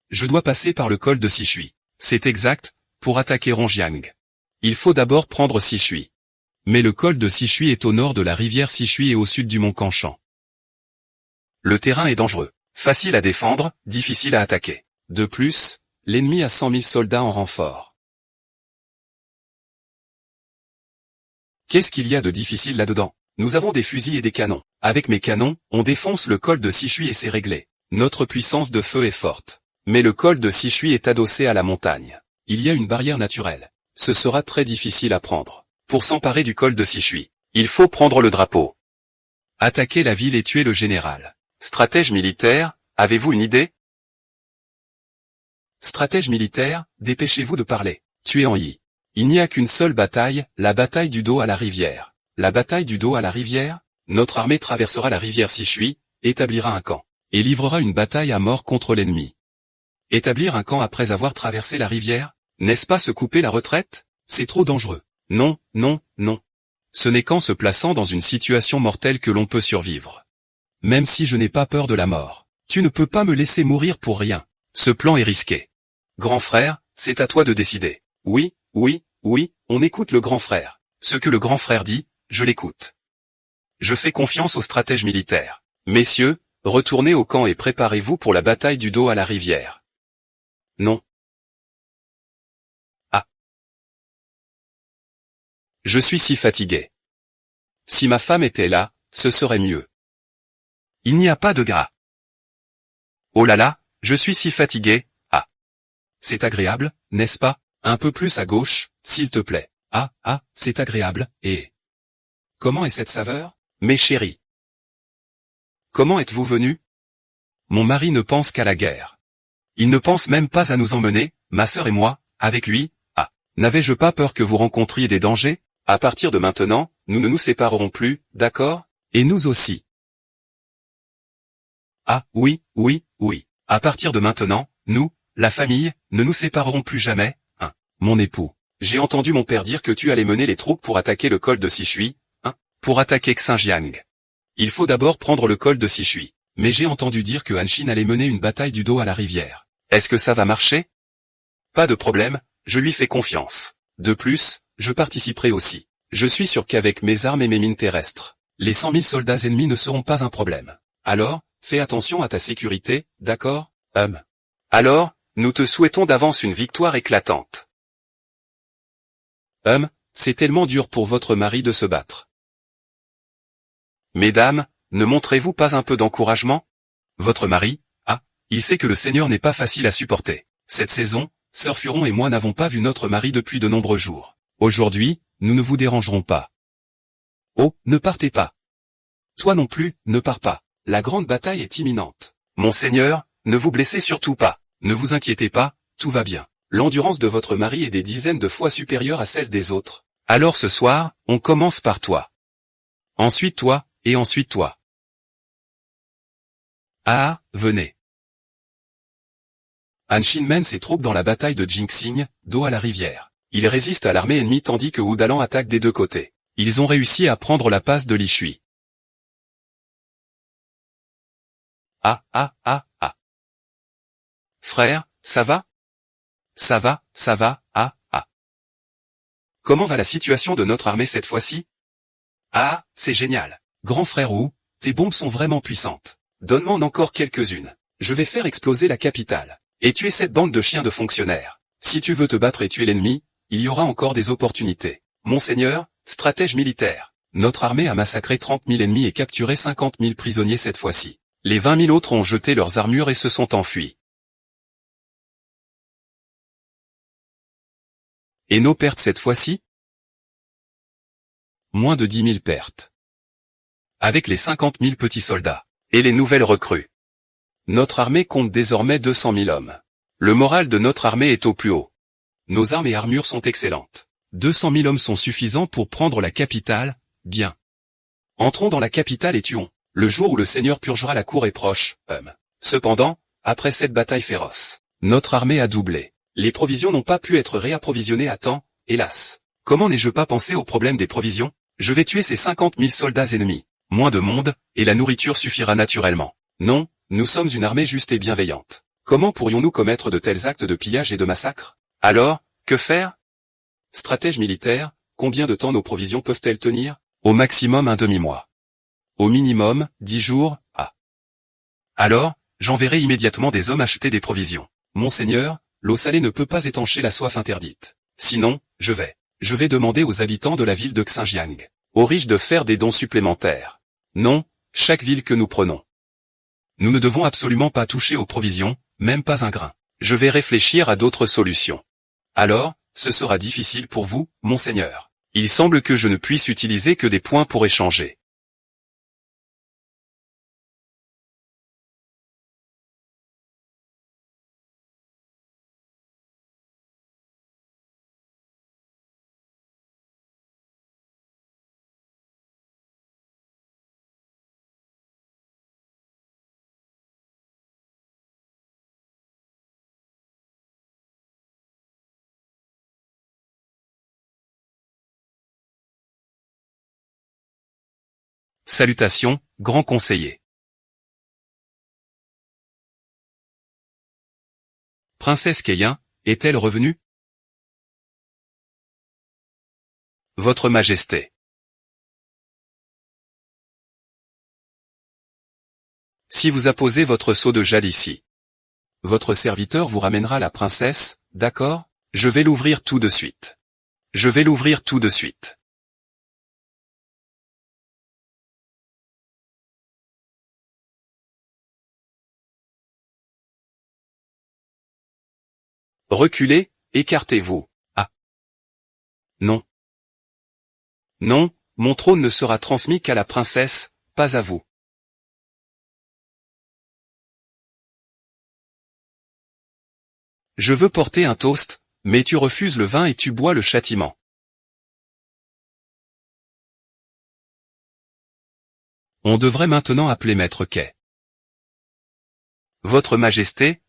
je dois passer par le col de Sichui. C'est exact, pour attaquer Rongyang. Il faut d'abord prendre Sichui. Mais le col de Sichui est au nord de la rivière Sichui et au sud du mont Kanshan. Le terrain est dangereux. Facile à défendre, difficile à attaquer. De plus, l'ennemi a 100 000 soldats en renfort. Qu'est-ce qu'il y a de difficile là-dedans? Nous avons des fusils et des canons. Avec mes canons, on défonce le col de Sichui et c'est réglé. Notre puissance de feu est forte. Mais le col de Sichui est adossé à la montagne. Il y a une barrière naturelle. Ce sera très difficile à prendre. Pour s'emparer du col de Sichui, il faut prendre le drapeau. Attaquer la ville et tuer le général. Stratège militaire, avez-vous une idée? Stratège militaire, dépêchez-vous de parler. Tuez en Yi. Il n'y a qu'une seule bataille, la bataille du dos à la rivière. La bataille du dos à la rivière? Notre armée traversera la rivière Sichui, établira un camp, et livrera une bataille à mort contre l'ennemi. Établir un camp après avoir traversé la rivière? N'est-ce pas se couper la retraite? C'est trop dangereux. Non, non, non. Ce n'est qu'en se plaçant dans une situation mortelle que l'on peut survivre. Même si je n'ai pas peur de la mort, tu ne peux pas me laisser mourir pour rien. Ce plan est risqué. Grand frère, c'est à toi de décider. Oui, oui, oui, on écoute le grand frère. Ce que le grand frère dit, je l'écoute. Je fais confiance aux stratèges militaires. Messieurs, retournez au camp et préparez-vous pour la bataille du dos à la rivière. Non. Ah. Je suis si fatigué. Si ma femme était là, ce serait mieux. Il n'y a pas de gras. Oh là là, je suis si fatigué, ah. C'est agréable, n'est-ce pas? Un peu plus à gauche, s'il te plaît. Ah, ah, c'est agréable, et... Comment est cette saveur? Mes chéris. Comment êtes-vous venus? Mon mari ne pense qu'à la guerre. Il ne pense même pas à nous emmener, ma sœur et moi, avec lui. Ah, n'avais-je pas peur que vous rencontriez des dangers? À partir de maintenant, nous ne nous séparerons plus, d'accord? Et nous aussi. Ah, oui, oui, oui. À partir de maintenant, nous, la famille, ne nous séparerons plus jamais, hein. Mon époux. J'ai entendu mon père dire que tu allais mener les troupes pour attaquer le col de Sichui, hein, pour attaquer Xinjiang. Il faut d'abord prendre le col de Sichui. Mais j'ai entendu dire que Hanshin allait mener une bataille du dos à la rivière. Est-ce que ça va marcher? Pas de problème, je lui fais confiance. De plus, je participerai aussi. Je suis sûr qu'avec mes armes et mes mines terrestres, les 100 000 soldats ennemis ne seront pas un problème. Alors, fais attention à ta sécurité, d'accord? Alors, nous te souhaitons d'avance une victoire éclatante. C'est tellement dur pour votre mari de se battre. Mesdames, ne montrez-vous pas un peu d'encouragement? Votre mari, ah, il sait que le Seigneur n'est pas facile à supporter. Cette saison, Sœur Furon et moi n'avons pas vu notre mari depuis de nombreux jours. Aujourd'hui, nous ne vous dérangerons pas. Oh, ne partez pas. Toi non plus, ne pars pas. La grande bataille est imminente. Monseigneur, ne vous blessez surtout pas. Ne vous inquiétez pas, tout va bien. L'endurance de votre mari est des dizaines de fois supérieure à celle des autres. Alors ce soir, on commence par toi. Ensuite toi, et ensuite toi. Ah, venez. Hanshin mène ses troupes dans la bataille de Jingxing, dos à la rivière. Il résiste à l'armée ennemie tandis que Wudalan attaque des deux côtés. Ils ont réussi à prendre la passe de Lishui. Ah, ah, ah, ah. Frère, ça va? Ça va, ah, ah. Comment va la situation de notre armée cette fois-ci? Ah, c'est génial. Grand frère Wu, tes bombes sont vraiment puissantes. Donne-moi encore quelques-unes. Je vais faire exploser la capitale. Et tuer cette bande de chiens de fonctionnaires. Si tu veux te battre et tuer l'ennemi, il y aura encore des opportunités. Monseigneur, stratège militaire. Notre armée a massacré 30 000 ennemis et capturé 50 000 prisonniers cette fois-ci. Les 20 000 autres ont jeté leurs armures et se sont enfuis. Et nos pertes cette fois-ci? Moins de 10 000 pertes. Avec les 50 000 petits soldats. Et les nouvelles recrues. Notre armée compte désormais 200 000 hommes. Le moral de notre armée est au plus haut. Nos armes et armures sont excellentes. 200 000 hommes sont suffisants pour prendre la capitale, bien. Entrons dans la capitale et tuons. Le jour où le Seigneur purgera la cour est proche, Cependant, après cette bataille féroce, notre armée a doublé. Les provisions n'ont pas pu être réapprovisionnées à temps, hélas. Comment n'ai-je pas pensé au problème des provisions? Je vais tuer ces 50 000 soldats ennemis. Moins de monde, et la nourriture suffira naturellement. Non, nous sommes une armée juste et bienveillante. Comment pourrions-nous commettre de tels actes de pillage et de massacre? Alors, que faire? Stratège militaire, combien de temps nos provisions peuvent-elles tenir? Au maximum un demi-mois. Au minimum, 10 jours, Alors, j'enverrai immédiatement des hommes acheter des provisions. Monseigneur, l'eau salée ne peut pas étancher la soif interdite. Sinon, je vais demander aux habitants de la ville de Xinjiang, aux riches de faire des dons supplémentaires. Non, chaque ville que nous prenons. Nous ne devons absolument pas toucher aux provisions, même pas un grain. Je vais réfléchir à d'autres solutions. Alors, ce sera difficile pour vous, monseigneur. Il semble que je ne puisse utiliser que des points pour échanger. Salutations, grand conseiller. Princesse Keyin, est-elle revenue? Votre Majesté. Si vous apposez votre seau de jade ici, votre serviteur vous ramènera la princesse, d'accord? Je vais l'ouvrir tout de suite. Je vais l'ouvrir tout de suite. Reculez, écartez-vous. Ah. Non. Non, mon trône ne sera transmis qu'à la princesse, pas à vous. Je veux porter un toast, mais tu refuses le vin et tu bois le châtiment. On devrait maintenant appeler Maître Quai. Votre Majesté,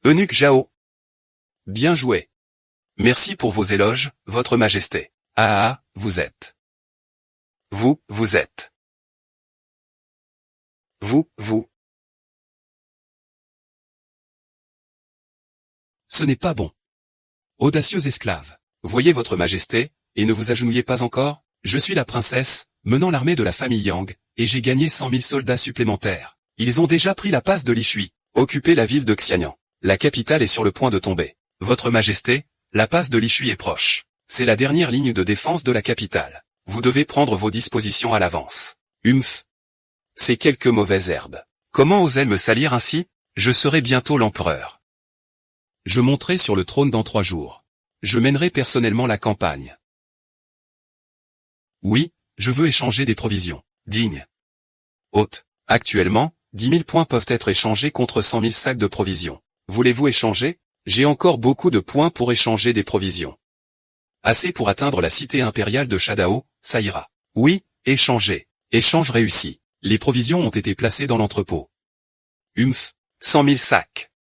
Eunuque Zhao. Bien joué. Merci pour vos éloges, Votre Majesté. Vous êtes. Vous êtes. Vous. Ce n'est pas bon. Audacieux esclave. Voyez Votre Majesté, et ne vous agenouillez pas encore? Je suis la princesse, menant l'armée de la famille Yang, et j'ai gagné 100 000 soldats supplémentaires. Ils ont déjà pris la passe de Lishui, occupé la ville de Xianyang. La capitale est sur le point de tomber. Votre Majesté, la passe de Lishui est proche. C'est la dernière ligne de défense de la capitale. Vous devez prendre vos dispositions à l'avance. C'est quelques mauvaises herbes. Comment osent-elles me salir ainsi? Je serai bientôt l'empereur. Je monterai sur le trône dans 3 jours. Je mènerai personnellement la campagne. Oui, je veux échanger des provisions. Digne. Hôte. Actuellement, 10 000 points peuvent être échangés contre 100 000 sacs de provisions. Voulez-vous échanger? J'ai encore beaucoup de points pour échanger des provisions. Assez pour atteindre la cité impériale de Shadao, ça ira. Oui, échanger. Échange réussi. Les provisions ont été placées dans l'entrepôt. 100 000 sacs.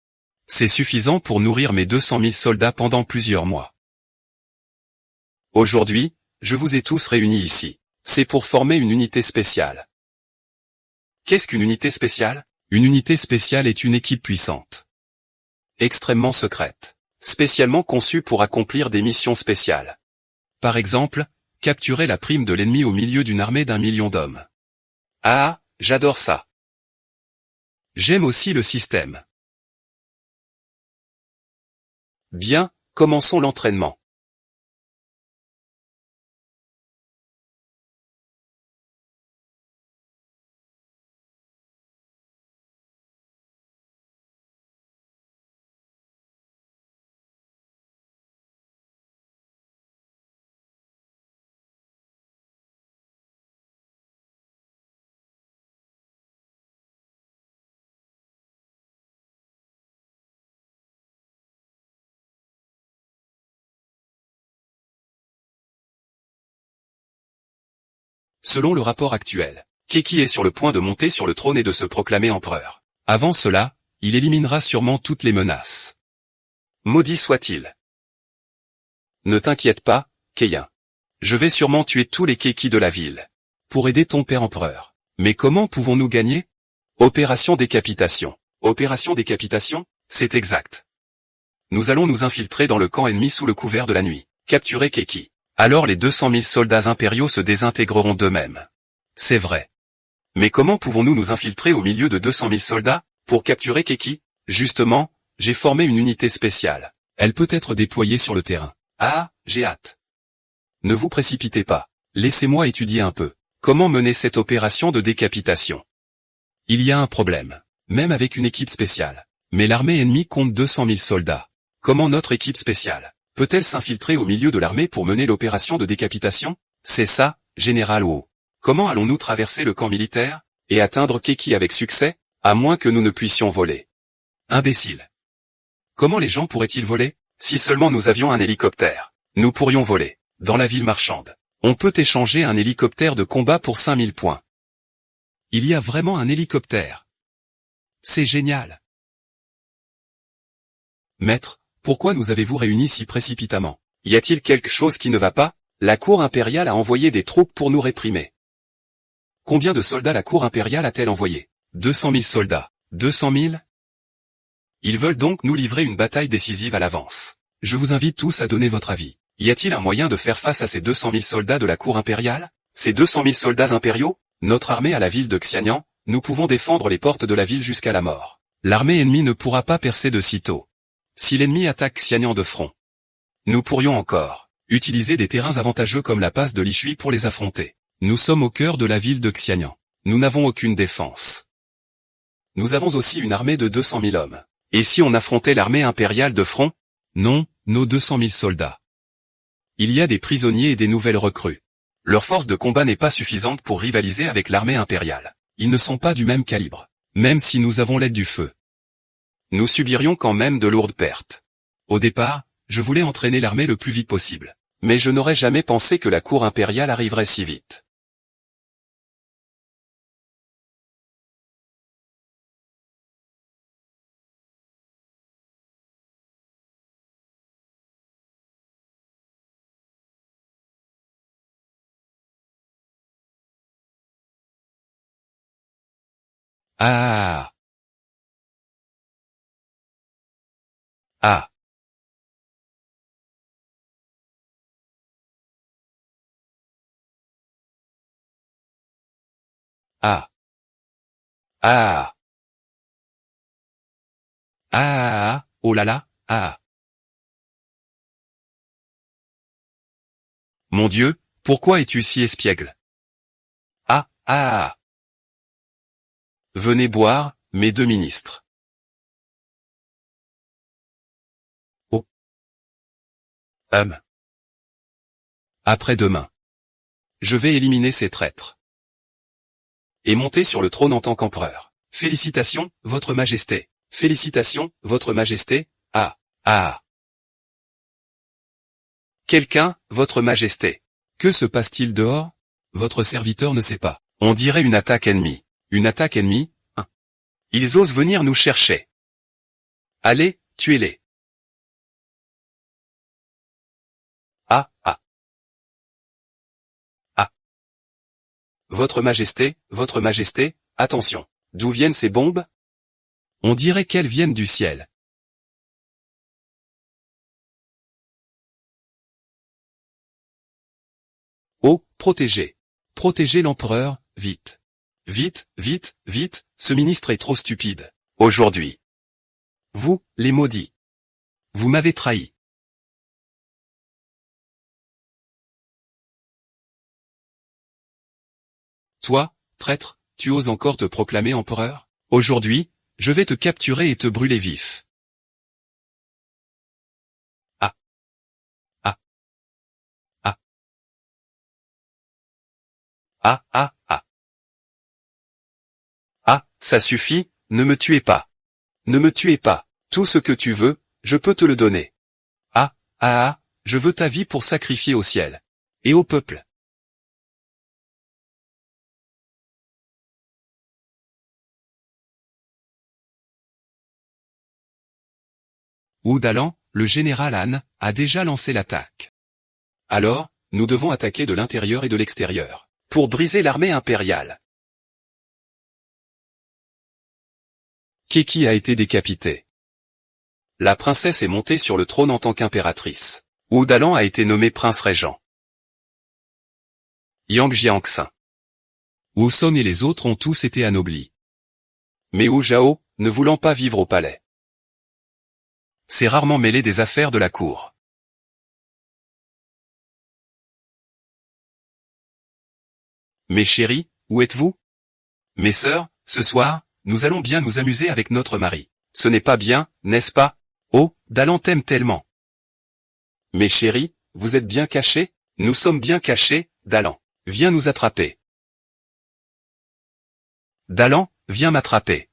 C'est suffisant pour nourrir mes 200 000 soldats pendant plusieurs mois. Aujourd'hui, je vous ai tous réunis ici. C'est pour former une unité spéciale. Qu'est-ce qu'une unité spéciale? Une unité spéciale est une équipe puissante. Extrêmement secrète. Spécialement conçue pour accomplir des missions spéciales. Par exemple, capturer la prime de l'ennemi au milieu d'une armée d'1 million d'hommes. J'adore ça. J'aime aussi le système. Bien, commençons l'entraînement. Selon le rapport actuel, Keki est sur le point de monter sur le trône et de se proclamer empereur. Avant cela, il éliminera sûrement toutes les menaces. Maudit soit-il. Ne t'inquiète pas, Keyin. Je vais sûrement tuer tous les kékis de la ville. Pour aider ton père empereur. Mais comment pouvons-nous gagner? Opération décapitation. Opération décapitation? C'est exact. Nous allons nous infiltrer dans le camp ennemi sous le couvert de la nuit. Capturer Keki. Alors les 200 000 soldats impériaux se désintégreront d'eux-mêmes. C'est vrai. Mais comment pouvons-nous nous infiltrer au milieu de 200 000 soldats, pour capturer Keki? Justement, j'ai formé une unité spéciale. Elle peut être déployée sur le terrain. Ah, j'ai hâte. Ne vous précipitez pas. Laissez-moi étudier un peu. Comment mener cette opération de décapitation? Il y a un problème. Même avec une équipe spéciale. Mais l'armée ennemie compte 200 000 soldats. Comment notre équipe spéciale peut-elle s'infiltrer au milieu de l'armée pour mener l'opération de décapitation? C'est ça, Général Wu. Comment allons-nous traverser le camp militaire, et atteindre Keki avec succès, à moins que nous ne puissions voler? Imbécile. Comment les gens pourraient-ils voler? Si seulement nous avions un hélicoptère, nous pourrions voler. Dans la ville marchande, on peut échanger un hélicoptère de combat pour 5000 points. Il y a vraiment un hélicoptère. C'est génial. Maître, pourquoi nous avez-vous réunis si précipitamment? Y a-t-il quelque chose qui ne va pas? La cour impériale a envoyé des troupes pour nous réprimer. Combien de soldats la cour impériale a-t-elle envoyé? 200 000 soldats. 200 000? Ils veulent donc nous livrer une bataille décisive à l'avance. Je vous invite tous à donner votre avis. Y a-t-il un moyen de faire face à ces 200 000 soldats de la cour impériale? Ces 200 000 soldats impériaux? Notre armée à la ville de Xianyang, nous pouvons défendre les portes de la ville jusqu'à la mort. L'armée ennemie ne pourra pas percer de sitôt. Si l'ennemi attaque Xianyang de front, nous pourrions encore utiliser des terrains avantageux comme la passe de Lishui pour les affronter. Nous sommes au cœur de la ville de Xianyang. Nous n'avons aucune défense. Nous avons aussi une armée de 200 000 hommes. Et si on affrontait l'armée impériale de front? Non, nos 200 000 soldats. Il y a des prisonniers et des nouvelles recrues. Leur force de combat n'est pas suffisante pour rivaliser avec l'armée impériale. Ils ne sont pas du même calibre. Même si nous avons l'aide du feu, nous subirions quand même de lourdes pertes. Au départ, je voulais entraîner l'armée le plus vite possible. Mais je n'aurais jamais pensé que la cour impériale arriverait si vite. Ah. Ah. Ah. Ah. Ah. Oh là là. Ah. Mon Dieu, pourquoi es-tu si espiègle? Ah. Ah. Venez boire, mes deux ministres. Oh. Après-demain. Je vais éliminer ces traîtres. Et monter sur le trône en tant qu'empereur. Félicitations, votre majesté. Félicitations, votre majesté. Ah. Ah. Quelqu'un, votre majesté. Que se passe-t-il dehors? Votre serviteur ne sait pas. On dirait une attaque ennemie. Une attaque ennemie, hein. Ils osent venir nous chercher. Allez, tuez-les. Ah, ah. Ah. Votre majesté, attention. D'où viennent ces bombes? On dirait qu'elles viennent du ciel. Oh, protégez. Protégez l'empereur, vite. Vite, vite, vite, ce ministre est trop stupide. Aujourd'hui. Vous, les maudits. Vous m'avez trahi. Toi, traître, tu oses encore te proclamer empereur? Aujourd'hui, je vais te capturer et te brûler vif. Ah. Ah. Ah. Ah, ah, ah. Ah, ça suffit, ne me tuez pas. Ne me tuez pas. Tout ce que tu veux, je peux te le donner. Ah, ah, ah, je veux ta vie pour sacrifier au ciel. Et au peuple. Wu Dalan, le général Han, a déjà lancé l'attaque. Alors, nous devons attaquer de l'intérieur et de l'extérieur, pour briser l'armée impériale. Keki a été décapitée. La princesse est montée sur le trône en tant qu'impératrice. Wu Dalan a été nommé prince-régent. Yang Jiangxin. Wu Son et les autres ont tous été anoblis. Mais Wu Zhao, ne voulant pas vivre au palais, s'est rarement mêlé des affaires de la cour. Mes chéris, où êtes-vous? Mes sœurs, ce soir, nous allons bien nous amuser avec notre mari. Ce n'est pas bien, n'est-ce pas? Oh, Dalan t'aime tellement. Mes chéris, vous êtes bien cachés? Nous sommes bien cachés, Dalan. Viens nous attraper. Dalan, viens m'attraper.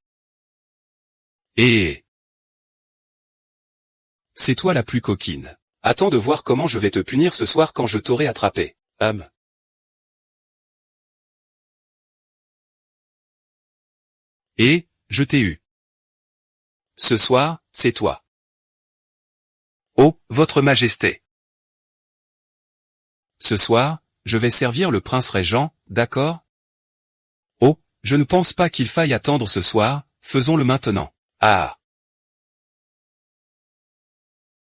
C'est toi la plus coquine. Attends de voir comment je vais te punir ce soir quand je t'aurai attrapé. Je t'ai eu. Ce soir, c'est toi. Oh, votre majesté. Ce soir, je vais servir le prince-régent, d'accord? Oh, je ne pense pas qu'il faille attendre ce soir, faisons-le maintenant. Ah.